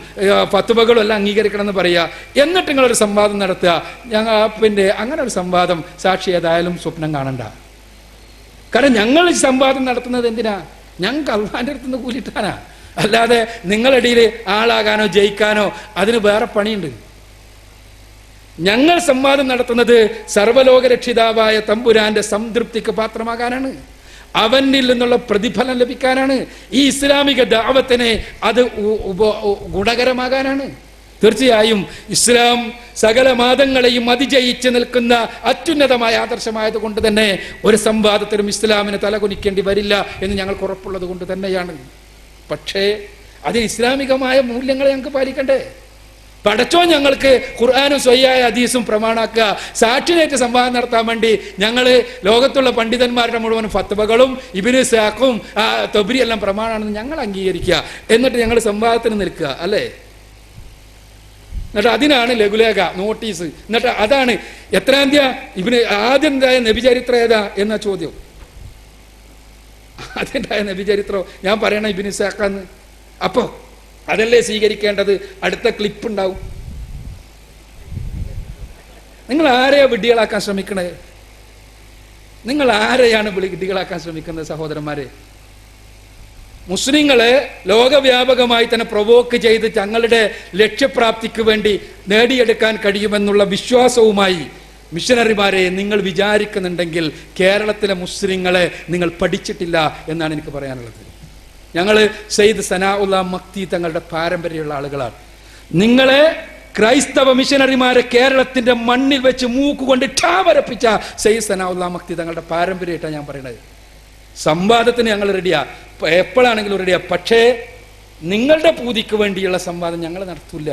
ഫത്വകളും എല്ലാം അംഗീകരിക്കണം എന്ന് പറയുക. എന്നിട്ട് നിങ്ങളൊരു സംവാദം നടത്തുക. അങ്ങനെ ഒരു സംവാദം സാക്ഷി ഏതായാലും സ്വപ്നം കാണണ്ട. കാരണം ഞങ്ങൾ സംവാദം നടത്തുന്നത് എന്തിനാ? ഞങ്ങൾക്ക് അള്ളാന്റെ അടുത്തുനിന്ന് കൂലിട്ടാനാ. അല്ലാതെ നിങ്ങളിടയിൽ ആളാകാനോ ജയിക്കാനോ അതിന് വേറെ പണിയുണ്ട്. ഞങ്ങൾ സംവാദം നടത്തുന്നത് സർവ്വലോക രക്ഷിതാവായ തമ്പുരാന്റെ സംതൃപ്തിക്ക് പാത്രമാകാനാണ്. അവനിൽ നിന്നുള്ള പ്രതിഫലം ലഭിക്കാനാണ്. ഈ ഇസ്ലാമിക ദഅവത്തിന് അത് ഗുണകരമാകാനാണ്. തീർച്ചയായും ഇസ്ലാം സകല മതങ്ങളെയും അതിജയിച്ച് നിൽക്കുന്ന അത്യുന്നതമായ ആദർശമായത് കൊണ്ട് തന്നെ ഒരു സംവാദത്തിലും ഇസ്ലാമിന് തലകുനിക്കേണ്ടി വരില്ല എന്ന് ഞങ്ങൾക്ക് ഉറപ്പുള്ളത് കൊണ്ട് തന്നെയാണ്. പക്ഷേ അതിന് ഇസ്ലാമികമായ മൂല്യങ്ങളെ ഞങ്ങൾക്ക് പാലിക്കണ്ടേ? പടച്ചോ ഞങ്ങൾക്ക് ഖുർആനും സ്വയ്യായ ഹദീസും പ്രമാണാക്കുക. സാക്ഷിനേറ്റ് സംവാദം നടത്താൻ വേണ്ടി ഞങ്ങൾ ലോകത്തുള്ള പണ്ഡിതന്മാരുടെ മുഴുവൻ ഫത്വകളും ഇബ്നു ഇസ്ഹാഖും തബ്രി എല്ലാം പ്രമാണാണെന്ന് ഞങ്ങൾ അംഗീകരിക്കുക. എന്നിട്ട് ഞങ്ങൾ സംവാദത്തിന് നിൽക്കുക അല്ലേ? എന്നിട്ട് അതിനാണ് ലഘുലേഖ നോട്ടീസ്. എന്നിട്ട് അതാണ് എത്രാം തീയതി ആദ്യം ഉണ്ടായ നബിചരിത്രം ഏതാ എന്ന ചോദ്യം. ആദ്യം ഉണ്ടായ നബിചരിത്രം ഞാൻ പറയണ ഇബ്നു ഇസ്ഹാഖാന്ന്. അപ്പോ അതല്ലേ സ്വീകരിക്കേണ്ടത്? അടുത്ത ക്ലിപ്പ് ഉണ്ടാവും. നിങ്ങൾ ആരെയാ വിഡ്ഢികളാക്കാൻ ശ്രമിക്കണേ? നിങ്ങൾ ആരെയാണ് വിഡ്ഢികളാക്കാൻ ശ്രമിക്കുന്നത് സഹോദരന്മാരെ? മുസ്ലിങ്ങളെ ലോകവ്യാപകമായി തന്നെ പ്രൊവോക്ക് ചെയ്ത് തങ്ങളുടെ ലക്ഷ്യപ്രാപ്തിക്ക് വേണ്ടി നേടിയെടുക്കാൻ കഴിയുമെന്നുള്ള വിശ്വാസവുമായി മിഷനറിമാരെ നിങ്ങൾ വിചാരിക്കുന്നുണ്ടെങ്കിൽ കേരളത്തിലെ മുസ്ലിങ്ങളെ നിങ്ങൾ പഠിച്ചിട്ടില്ല എന്നാണ് എനിക്ക് പറയാനുള്ളത്. ഞങ്ങൾ സയ്യിദ് സനാഉല്ലാ മക്തി തങ്ങളുടെ പാരമ്പര്യമുള്ള ആളുകളാണ്. നിങ്ങളെ ക്രൈസ്തവ മിഷനറിമാരെ കേരളത്തിന്റെ മണ്ണിൽ വെച്ച് മൂക്കുകൊണ്ട് ഠാവരപ്പിച്ച സയ്യിദ് സനാഉല്ലാ മക്തി തങ്ങളുടെ പാരമ്പര്യമായിട്ടാണ് ഞാൻ പറയുന്നത്. സംവാദത്തിന് ഞങ്ങൾ റെഡിയാ, എപ്പോഴാണെങ്കിലും റെഡിയാ. പക്ഷേ നിങ്ങളുടെ പൂതിക്ക് വേണ്ടിയുള്ള സംവാദം ഞങ്ങൾ നടത്തൂല.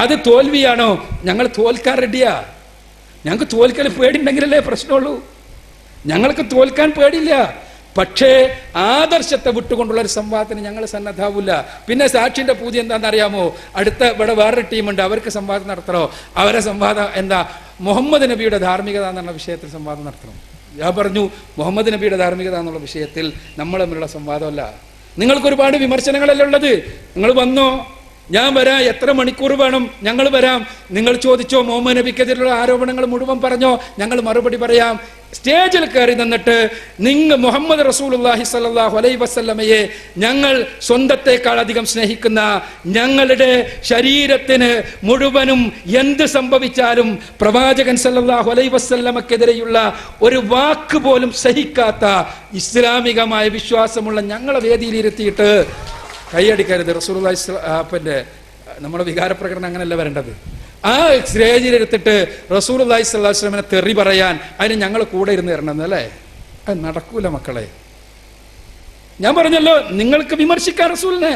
അത് തോൽവിയാണോ? ഞങ്ങൾ തോൽക്കാൻ റെഡിയാ. ഞങ്ങൾക്ക് തോൽക്കൽ പേടിയുണ്ടെങ്കിലല്ലേ പ്രശ്നമുള്ളൂ. ഞങ്ങൾക്ക് തോൽക്കാൻ പേടിയില്ല. പക്ഷേ ആദർശത്തെ വിട്ടുകൊണ്ടുള്ള ഒരു സംവാദത്തിന് ഞങ്ങൾ സന്നദ്ധാവില്ല. പിന്നെ സാക്ഷിന്റെ പൂജ എന്താണെന്ന് അറിയാമോ? അടുത്ത ഇവിടെ വേറൊരു ടീമുണ്ട്, അവർക്ക് സംവാദം നടത്തണോ? അവരെ സംവാദം എന്താ? മുഹമ്മദ് നബിയുടെ ധാർമ്മികത എന്നുള്ള വിഷയത്തിൽ സംവാദം നടത്തണം. ഞാൻ പറഞ്ഞു മുഹമ്മദ് നബിയുടെ ധാർമ്മികത എന്നുള്ള വിഷയത്തിൽ നമ്മൾ തമ്മിലുള്ള സംവാദമല്ല. നിങ്ങൾക്ക് ഒരുപാട് വിമർശനങ്ങളല്ലേ ഉള്ളത്. നിങ്ങൾ വന്നോ, ഞാൻ വരാം. എത്ര മണിക്കൂർ വേണം? ഞങ്ങൾ വരാം. നിങ്ങൾ ചോദിച്ചോ, മുഹമ്മദ് നബിക്കെതിരെയുള്ള ആരോപണങ്ങൾ മുഴുവൻ പറഞ്ഞോ, ഞങ്ങൾ മറുപടി പറയാം. സ്റ്റേജിൽ കയറി നിന്നിട്ട് നിങ്ങൾ മുഹമ്മദ് റസൂലുള്ളാഹി സ്വല്ലല്ലാഹു അലൈഹി വസല്ലമയെ ഞങ്ങൾ സ്വന്തത്തെക്കാൾ അധികം സ്നേഹിക്കുന്ന, ഞങ്ങളുടെ ശരീരത്തിന് മുഴുവനും എന്ത് സംഭവിച്ചാലും പ്രവാചകൻ സ്വല്ലല്ലാഹു അലൈഹി വസല്ലമക്കെതിരെയുള്ള ഒരു വാക്ക് പോലും സഹിക്കാത്ത ഇസ്ലാമികമായ വിശ്വാസമുള്ള ഞങ്ങളെ വേദിയിലിരുത്തിയിട്ട് കൈയടിക്കരുത്. റസൂലുള്ളാഹി പിന്നെ നമ്മുടെ വികാരപ്രകടനം അങ്ങനെയല്ല വരേണ്ടത്. ആ സ്റ്റേജിലെടുത്തിട്ട് റസൂലുള്ളാഹി സ്വല്ലല്ലാഹു അലൈഹി വസല്ലമയെ തെറി പറയാൻ അതിന് ഞങ്ങൾ കൂടെ ഇരുന്ന് തരണം അല്ലേ? അത് നടക്കൂല മക്കളെ. ഞാൻ പറഞ്ഞല്ലോ, നിങ്ങൾക്ക് വിമർശിക്കാൻ റസൂലിനെ,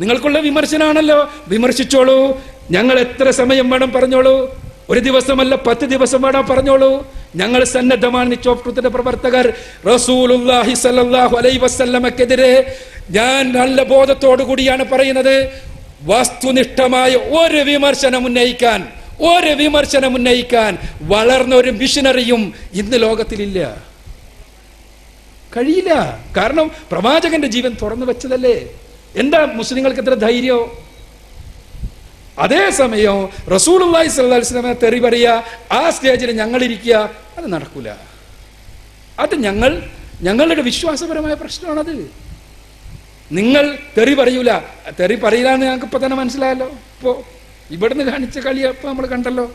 നിങ്ങൾക്കുള്ള വിമർശനമാണല്ലോ, വിമർശിച്ചോളൂ. ഞങ്ങൾ എത്ര സമയം വേണം പറഞ്ഞോളൂ. 1 ദിവസമല്ല 10 ദിവസം വേണം പറഞ്ഞോളൂ. ഞങ്ങൾ സന്നദ്ധമാണ്. നിച്ചോപ്രത്തിന്റെ പ്രവർത്തകർ റസൂലുള്ളാഹി സ്വല്ലല്ലാഹു അലൈഹി വസല്ലമക്കെതിരെ ഞാൻ നല്ല ബോധത്തോടു കൂടിയാണ് പറയുന്നത്. വസ്തുനിഷ്ഠമായ ഒരു വിമർശനം ഉന്നയിക്കാൻ വളർന്ന ഒരു മിഷനറിയും ഇന്ന് ലോകത്തിലില്ല. കഴിയില്ല. കാരണം പ്രവാചകന്റെ ജീവൻ തുറന്നു വെച്ചതല്ലേ. എന്താ മുസ്ലിങ്ങൾക്ക് എത്ര ധൈര്യം? അതേസമയം റസൂലുള്ളാഹി സ്വല്ലല്ലാഹു അലൈഹി വസല്ലമയെ തെറി പറയുക, ആ സ്റ്റേജിൽ ഞങ്ങളിരിക്കുക, അത് നടക്കൂല. അത് ഞങ്ങളുടെ വിശ്വാസപരമായ പ്രശ്നമാണത്. നിങ്ങൾ തെറി പറയൂല. തെറി പറയില്ല എന്ന് ഞങ്ങൾക്ക് ഇപ്പൊ തന്നെ മനസ്സിലായല്ലോ. ഇപ്പോ ഇവിടുന്ന് കാണിച്ച കളി ഇപ്പൊ നമ്മൾ കണ്ടല്ലോ.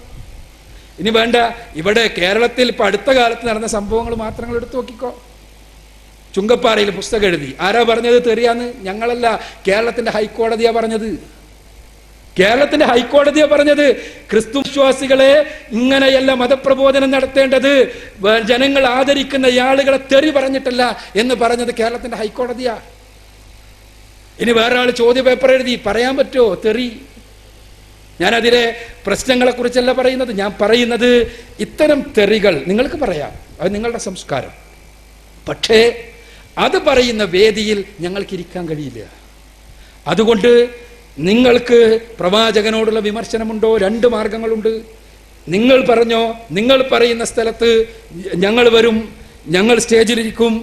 ഇനി വേണ്ട, ഇവിടെ കേരളത്തിൽ ഇപ്പൊ അടുത്ത കാലത്ത് നടന്ന സംഭവങ്ങൾ മാത്രങ്ങൾ എടുത്തു നോക്കിക്കോ. ചുങ്കപ്പാറയിൽ പുസ്തകം എഴുതി. ആരാ പറഞ്ഞത് തെറിയാന്ന്? ഞങ്ങളല്ല, കേരളത്തിന്റെ ഹൈക്കോടതിയാ പറഞ്ഞത്. കേരളത്തിന്റെ ഹൈക്കോടതിയാ പറഞ്ഞത് ക്രിസ്തു വിശ്വാസികളെ ഇങ്ങനെയല്ല മതപ്രബോധനം നടത്തേണ്ടത്, ജനങ്ങൾ ആദരിക്കുന്ന ആളുകളെ തെറി പറഞ്ഞിട്ടല്ല എന്ന് പറഞ്ഞത് കേരളത്തിന്റെ ഹൈക്കോടതിയാ. ഇനി വേറെ ആൾ ചോദ്യ പേപ്പർ എഴുതി, പറയാൻ പറ്റുമോ തെറി? ഞാനതിലെ പ്രശ്നങ്ങളെ കുറിച്ചല്ല പറയുന്നത്. ഞാൻ പറയുന്നത് ഇത്തരം തെറികൾ നിങ്ങൾക്ക് പറയാം, അത് നിങ്ങളുടെ സംസ്കാരം. പക്ഷേ അത് പറയുന്ന വേദിയിൽ ഞങ്ങൾക്ക് ഇരിക്കാൻ കഴിയില്ല. അതുകൊണ്ട് നിങ്ങൾക്ക് പ്രവാചകനോടുള്ള വിമർശനമുണ്ടോ? 2 മാർഗങ്ങളുണ്ട്. നിങ്ങൾ പറഞ്ഞോ, നിങ്ങൾ പറയുന്ന സ്ഥലത്ത് ഞങ്ങൾ വരും, ഞങ്ങൾ സ്റ്റേജിലിരിക്കും.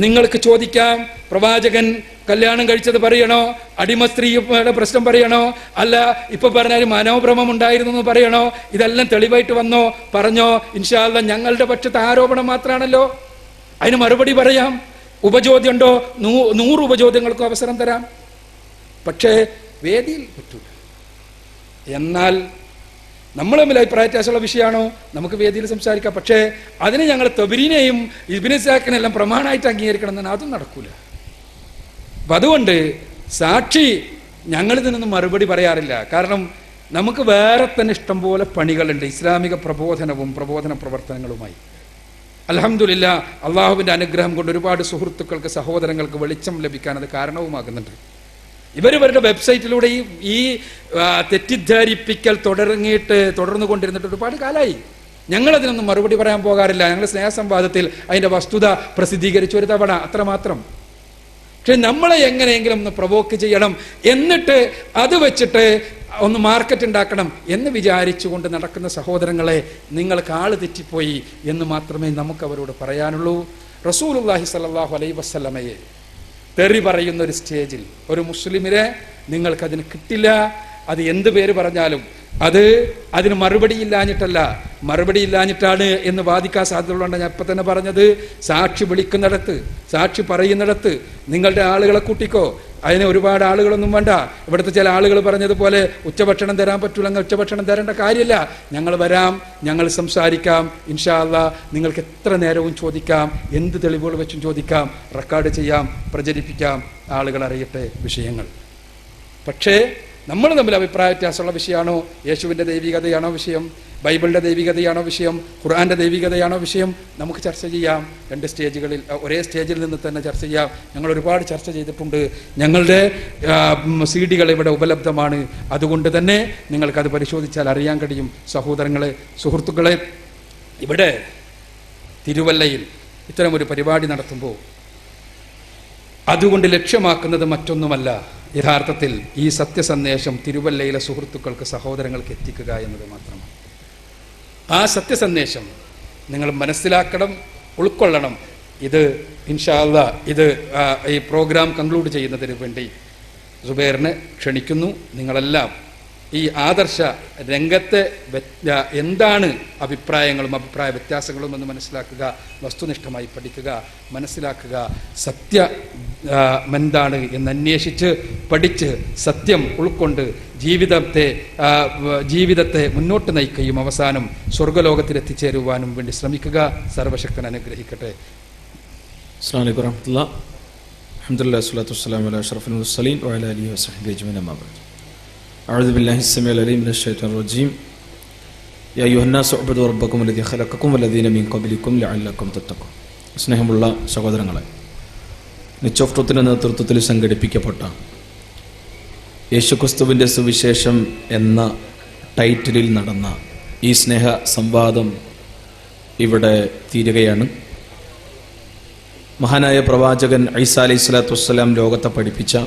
നിങ്ങൾക്ക് ചോദിക്കാം, പ്രവാചകൻ കല്യാണം കഴിച്ചത് പറയണോ, അടിമ സ്ത്രീയുടെ പ്രശ്നം പറയണോ, അല്ല ഇപ്പൊ പറഞ്ഞാലും മനോഭ്രമം ഉണ്ടായിരുന്നു എന്ന് പറയണോ? ഇതെല്ലാം തെളിവായിട്ട് വന്നോ? പറഞ്ഞോ. ഇൻഷാ അല്ലാഹ് ഞങ്ങളുടെ പക്ഷത്തെ ആരോപണം മാത്രമാണല്ലോ, അതിന് മറുപടി പറയാം. ഉപചോദ്യം ഉണ്ടോ? 100 ഉപചോദ്യങ്ങൾക്ക് അവസരം തരാം. പക്ഷേ വേദിയിൽ പറ്റൂല. എന്നാൽ നമ്മൾ തമ്മിൽ അഭിപ്രായ വ്യത്യാസമുള്ള വിഷയമാണോ നമുക്ക് വേദിയിൽ സംസാരിക്കാം. പക്ഷേ അതിന് ഞങ്ങൾ തബരീനെയും ഇബ്നു ഇസ്ഹാഖിനെല്ലാം പ്രമാണമായിട്ട് അംഗീകരിക്കണം എന്നാണ്, അതും നടക്കൂല. അപ്പം അതുകൊണ്ട് സാക്ഷി ഞങ്ങളിതിനൊന്നും മറുപടി പറയാറില്ല. കാരണം നമുക്ക് വേറെ തന്നെ ഇഷ്ടംപോലെ പണികളുണ്ട് ഇസ്ലാമിക പ്രബോധനവും പ്രബോധന പ്രവർത്തനങ്ങളുമായി. അൽഹംദുലില്ലാ, അള്ളാഹുവിൻ്റെ അനുഗ്രഹം കൊണ്ട് ഒരുപാട് സുഹൃത്തുക്കൾക്ക് സഹോദരങ്ങൾക്ക് വെളിച്ചം ലഭിക്കാൻ അത് കാരണവുമാകുന്നുണ്ട്. ഇവരുടെ വെബ്സൈറ്റിലൂടെ ഈ തെറ്റിദ്ധരിപ്പിക്കൽ തുടർന്നു കൊണ്ടിരുന്നിട്ട് ഒരുപാട് കാലമായി. ഞങ്ങളതിനൊന്നും മറുപടി പറയാൻ പോകാറില്ല. ഞങ്ങൾ സ്നേഹസംവാദത്തിൽ അതിൻ്റെ വസ്തുത പ്രസിദ്ധീകരിച്ച ഒരു തവണ അത്രമാത്രം. പക്ഷെ നമ്മളെ എങ്ങനെയെങ്കിലും ഒന്ന് പ്രൊവോക്ക് ചെയ്യണം, എന്നിട്ട് അത് വെച്ചിട്ട് ഒന്ന് മാർക്കറ്റ് ഉണ്ടാക്കണം എന്ന് വിചാരിച്ചുകൊണ്ട് നടക്കുന്ന സഹോദരങ്ങളെ, നിങ്ങൾക്ക് ആള് തെറ്റിപ്പോയി എന്ന് മാത്രമേ നമുക്ക് അവരോട് പറയാനുള്ളൂ. റസൂലുള്ളാഹി സ്വല്ലല്ലാഹു അലൈഹി വസല്ലമയെ തെറി പറയുന്ന ഒരു സ്റ്റേജിൽ ഒരു മുസ്ലിമിനെ നിങ്ങൾക്കതിന് കിട്ടില്ല. അത് എന്ത് പേര് പറഞ്ഞാലും അതിന് മറുപടിയില്ലാഞ്ഞിട്ടല്ല, മറുപടിയില്ലാഞ്ഞിട്ടാണ് എന്ന് വാദിക്കാൻ സാധ്യതയുള്ളതുകൊണ്ട് ഞാൻ ഇപ്പം തന്നെ പറഞ്ഞത്. സാക്ഷി വിളിക്കുന്നിടത്ത്, സാക്ഷി പറയുന്നിടത്ത് നിങ്ങളുടെ ആളുകളെ കൂട്ടിക്കോ. അതിന് ഒരുപാട് ആളുകളൊന്നും വേണ്ട. ഇവിടുത്തെ ചില ആളുകൾ പറഞ്ഞതുപോലെ ഉച്ചഭക്ഷണം തരാൻ പറ്റൂലെങ്കിൽ ഉച്ചഭക്ഷണം തരേണ്ട കാര്യമില്ല. ഞങ്ങൾ വരാം, ഞങ്ങൾ സംസാരിക്കാം, ഇൻഷാ അല്ലാഹ് നിങ്ങൾക്ക് എത്ര നേരവും ചോദിക്കാം, എന്ത് തെളിവുകൾ വെച്ചും ചോദിക്കാം, റെക്കോർഡ് ചെയ്യാം, പ്രചരിപ്പിക്കാം, ആളുകൾ അറിയട്ടെ വിഷയങ്ങൾ. പക്ഷേ നമ്മൾ തമ്മിൽ അഭിപ്രായ വ്യത്യാസമുള്ള വിഷയമാണോ, യേശുവിൻ്റെ ദൈവികതയാണോ വിഷയം, ബൈബിളിൻ്റെ ദൈവികതയാണോ വിഷയം, ഖുർആൻ്റെ ദൈവികതയാണോ വിഷയം, നമുക്ക് ചർച്ച ചെയ്യാം. രണ്ട് സ്റ്റേജുകളിൽ, ഒരേ സ്റ്റേജിൽ നിന്ന് തന്നെ ചർച്ച ചെയ്യാം. ഞങ്ങൾ ഒരുപാട് ചർച്ച ചെയ്തിട്ടുണ്ട്. ഞങ്ങളുടെ CD-കൾ ഇവിടെ ഉപലബ്ധമാണ്. അതുകൊണ്ട് തന്നെ നിങ്ങൾക്കത് പരിശോധിച്ചാൽ അറിയാൻ കഴിയും. സഹോദരങ്ങളെ, സുഹൃത്തുക്കളെ, ഇവിടെ തിരുവല്ലയിൽ ഇത്തരമൊരു പരിപാടി നടത്തുമ്പോൾ അതുകൊണ്ട് ലക്ഷ്യമാക്കുന്നത് മറ്റൊന്നുമല്ല, യഥാർത്ഥത്തിൽ ഈ സത്യസന്ദേശം തിരുവല്ലയിലെ സുഹൃത്തുക്കൾക്ക്, സഹോദരങ്ങൾക്ക് എത്തിക്കുക എന്നത് മാത്രമാണ്. ആ സത്യസന്ദേശം നിങ്ങൾ മനസ്സിലാക്കണം, ഉൾക്കൊള്ളണം. ഇത് ഇൻഷാ അല്ലാഹ് ഈ പ്രോഗ്രാം കൺക്ലൂഡ് ചെയ്യുന്നതിന് വേണ്ടി സുബൈറിനെ ക്ഷണിക്കുന്നു. നിങ്ങളെല്ലാം ഈ ആദർശ രംഗത്തെ എന്താണ് അഭിപ്രായങ്ങളും അഭിപ്രായ വ്യത്യാസങ്ങളും എന്ന് മനസ്സിലാക്കുക, വസ്തുനിഷ്ഠമായി പഠിക്കുക, മനസ്സിലാക്കുക, എന്താണ് എന്ന് അന്വേഷിച്ച് പഠിച്ച് സത്യം ഉൾക്കൊണ്ട് ജീവിതത്തെ മുന്നോട്ട് നയിക്കുകയും അവസാനം സ്വർഗ്ഗലോകത്തിലെത്തിച്ചേരുവാനും വേണ്ടി ശ്രമിക്കുക. സർവശക്തൻ അനുഗ്രഹിക്കട്ടെ. അസ്സലാമു അലൈക്കും വറഹ്മത്തുള്ളാഹി. അൽഹംദുലില്ലാഹി വസ്സലാത്തു വസ്സലാമു അലാ അഷ്റഫിൽ മുർസലീൻ വഅലാ ആലിഹി വസഹ്ബിഹി അജ്മഈൻ. അമ്മാ ബഅദ്. അഊദു ബില്ലാഹി അസ്സമീഉൽ അലീം മിനശ് ശൈത്വാനിർ റജീം. യാ അയ്യുഹന്നാസു ഉബ്ദു റബ്ബക്കും അല്ലദീ ഖലഖക്കും വല്ലദീന മിൻ ഖബ്ലിക്കും ലഅല്ലക്കും തത്തഖൂൻ. സ്നേഹമുള്ള സഹോദരങ്ങളെ, നിച്ച് ഓഫ് ട്രൂത്തിന്റെ നേതൃത്വത്തിൽ സംഘടിപ്പിക്കപ്പെട്ട യേശുക്രിസ്തുവിൻ്റെ സുവിശേഷം എന്ന ടൈറ്റിലിൽ നടന്ന ഈ സ്നേഹ സംവാദം ഇവിടെ തീരുകയാണ്. മഹാനായ പ്രവാചകൻ ഈസാ അലൈഹി സ്വലാത്തു വസ്സലാം ലോകത്തെ പഠിപ്പിച്ച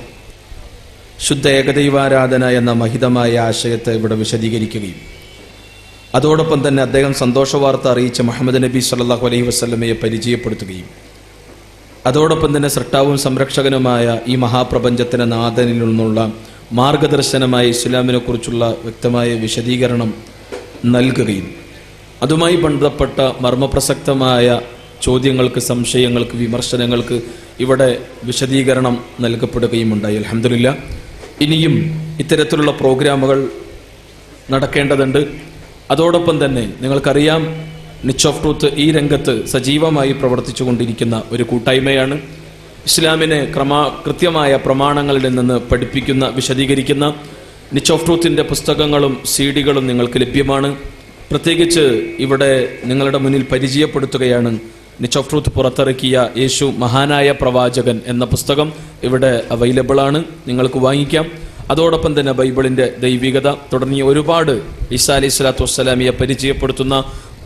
ശുദ്ധ ഏകദൈവാരാധന എന്ന മഹിതമായ ആശയത്തെ ഇവിടെ വിശദീകരിക്കുകയും അതോടൊപ്പം തന്നെ അദ്ദേഹം സന്തോഷവാർത്ത അറിയിച്ച മുഹമ്മദ് നബി സല്ലല്ലാഹു അലൈഹി വസല്ലമയെ പരിചയപ്പെടുത്തുകയും അതോടൊപ്പം തന്നെ സൃഷ്ടാവും സംരക്ഷകനുമായ ഈ മഹാപ്രപഞ്ചത്തിന് നാഥനിൽ നിന്നുള്ള മാർഗദർശനമായ ഇസ്ലാമിനെ കുറിച്ചുള്ള വ്യക്തമായ വിശദീകരണം നൽകുകയും അതുമായി ബന്ധപ്പെട്ട മർമ്മപ്രസക്തമായ ചോദ്യങ്ങൾക്ക്, സംശയങ്ങൾക്ക്, വിമർശനങ്ങൾക്ക് ഇവിടെ വിശദീകരണം നൽകപ്പെടുകയും ഉണ്ടായി. അൽഹംദുലില്ലാ. ഇനിയും ഇത്തരത്തിലുള്ള പ്രോഗ്രാമുകൾ നടക്കേണ്ടതുണ്ട്. അതോടൊപ്പം തന്നെ നിങ്ങൾക്കറിയാം, നിച്ച് ഓഫ് ട്രൂത്ത് ഈ രംഗത്ത് സജീവമായി പ്രവർത്തിച്ചു കൊണ്ടിരിക്കുന്ന ഒരു കൂട്ടായ്മയാണ്. ഇസ്ലാമിനെ കൃത്യമായ പ്രമാണങ്ങളിൽ നിന്ന് പഠിപ്പിക്കുന്ന, വിശദീകരിക്കുന്ന നിച്ച് ഓഫ് ട്രൂത്തിൻ്റെ പുസ്തകങ്ങളും CD-കളും നിങ്ങൾക്ക് ലഭ്യമാണ്. പ്രത്യേകിച്ച് ഇവിടെ നിങ്ങളുടെ മുന്നിൽ പരിചയപ്പെടുത്തുകയാണ് നിച്ച് ഓഫ് ട്രൂത്ത് പുറത്തിറക്കിയ യേശു മഹാനായ പ്രവാചകൻ എന്ന പുസ്തകം ഇവിടെ അവൈലബിൾ ആണ്, നിങ്ങൾക്ക് വാങ്ങിക്കാം. അതോടൊപ്പം തന്നെ ബൈബിളിൻ്റെ ദൈവികത തുടങ്ങിയ ഒരുപാട് ഈസാ അലൈഹി സ്വലാത്തു വസ്സലാമിയെ പരിചയപ്പെടുത്തുന്ന,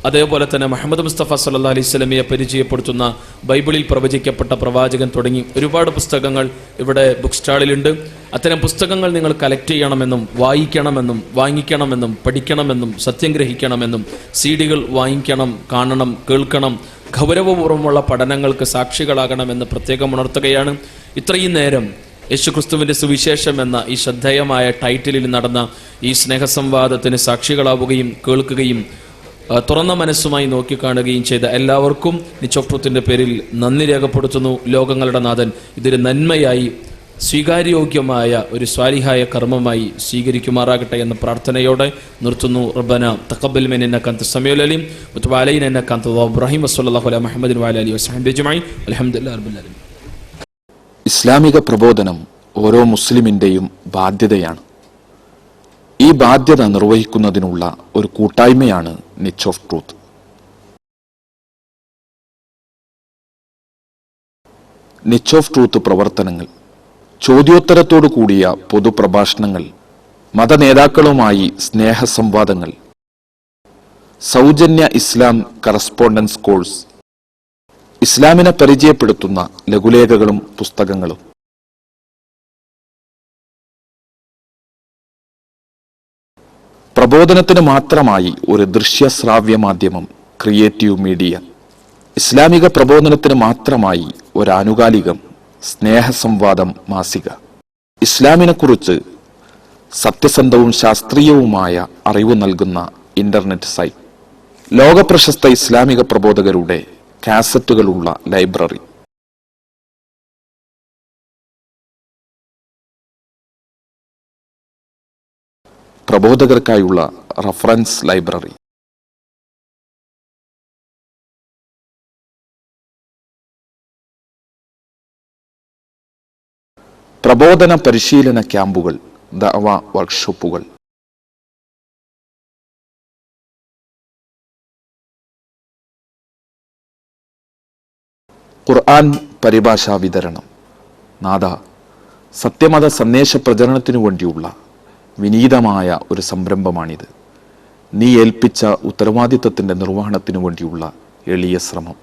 അതേപോലെ തന്നെ മുഹമ്മദ് മുസ്തഫ സല്ലല്ലാഹു അലൈഹി വസല്ലമയെ പരിചയപ്പെടുത്തുന്ന, ബൈബിളിൽ പ്രവചിക്കപ്പെട്ട പ്രവാചകൻ തുടങ്ങി ഒരുപാട് പുസ്തകങ്ങൾ ഇവിടെ ബുക്ക് സ്റ്റാളിലുണ്ട്. അത്തരം പുസ്തകങ്ങൾ നിങ്ങൾ കളക്ട് ചെയ്യണമെന്നും വായിക്കണമെന്നും വാങ്ങിക്കണമെന്നും പഠിക്കണമെന്നും സത്യം ഗ്രഹിക്കണമെന്നും CD-കൾ വാങ്ങിക്കണം, കാണണം, കേൾക്കണം, ഗൗരവപൂർവ്വമുള്ള പഠനങ്ങൾക്ക് സാക്ഷികളാകണമെന്ന് പ്രത്യേകം ഉണർത്തുകയാണ്. ഇത്രയും നേരം യേശുക്രിസ്തുവിൻ്റെ സുവിശേഷം എന്ന ഈ ശ്രദ്ധേയമായ ടൈറ്റിലിൽ നടന്ന ഈ സ്നേഹസംവാദത്തിന് സാക്ഷികളാവുകയും കേൾക്കുകയും തുറന്ന മനസ്സുമായി നോക്കിക്കാണുകയും ചെയ്ത എല്ലാവർക്കും നിച്ച് ഓഫ് ട്രൂത്തിൻ്റെ പേരിൽ നന്ദി രേഖപ്പെടുത്തുന്നു. ലോകങ്ങളുടെ നാഥൻ ഇതൊരു നന്മയായി സ്വീകാര്യോഗ്യമായ ഒരു സ്വാലിഹായ കർമ്മമായി സ്വീകരിക്കുമാറാകട്ടെ എന്ന പ്രാർത്ഥനയോടെ നിർത്തുന്നു. റബ്ബന തഖബ്ബൽ മിന്നാ ഇന്നക അൻത സമീഉൽ അലീം വതുബ് അലൈനാ ഇന്നക അൻത തവ്വാബുർ റഹീം വസല്ലല്ലാഹു അലാ മുഹമ്മദിൻ വഅലാ ആലിഹി വസഹ്ബിഹി അജ്മഈൻ അൽഹംദുലില്ലാഹി റബ്ബിൽ ആലമീൻ. ഇസ്ലാമിക പ്രബോധനം ഓരോ മുസ്ലിമിൻ്റെയും ബാധ്യതയാണ്. ഈ ബാധ്യത നിർവഹിക്കുന്നതിനുള്ള ഒരു കൂട്ടായ്മയാണ് Niche of truth. Niche of truth പ്രവർത്തനങ്ങൾ, ചോദ്യോത്തരത്തോടു കൂടിയ പൊതുപ്രഭാഷണങ്ങൾ, മതനേതാക്കളുമായി സ്നേഹസംവാദങ്ങൾ, സൗജന്യ ഇസ്ലാം കറസ്പോണ്ടൻസ് കോഴ്സ്, ഇസ്ലാമിനെ പരിചയപ്പെടുത്തുന്ന ലഘുലേഖകളും പുസ്തകങ്ങളും. പ്രബോധനത്തിന് മാത്രമായി ഒരു ദൃശ്യശ്രാവ്യ മാധ്യമം ക്രിയേറ്റീവ് മീഡിയ. ഇസ്ലാമിക പ്രബോധനത്തിന് മാത്രമായി ഒരു ആനുകാലികം സ്നേഹസംവാദം മാസിക. ഇസ്ലാമിനെക്കുറിച്ച് സത്യസന്ധവും ശാസ്ത്രീയവുമായ അറിവ് നൽകുന്ന ഇന്റർനെറ്റ് സൈറ്റ്. ലോകപ്രശസ്ത ഇസ്ലാമിക പ്രബോധകരുടെ കാസറ്റുകളുള്ള ലൈബ്രറി. പ്രബോധകർക്കായുള്ള റഫറൻസ് ലൈബ്രറി. പ്രബോധന പരിശീലന ക്യാമ്പുകൾ, ദഅവ വർക്ക്ഷോപ്പുകൾ. ഖുർആൻ പരിഭാഷാ വിതരണം. നാഥ, സത്യമത സന്ദേശ പ്രചരണത്തിനു വേണ്ടിയുള്ള വിനീതമായ ഒരു സംരംഭമാണിത്. നീ ഏൽപ്പിച്ച ഉത്തരവാദിത്തത്തിൻ്റെ നിർവഹണത്തിനു വേണ്ടിയുള്ള എളിയ ശ്രമം.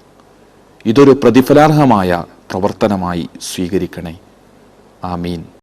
ഇതൊരു പ്രതിഫലാർഹമായ പ്രവർത്തനമായി സ്വീകരിക്കണേ. ആമീൻ.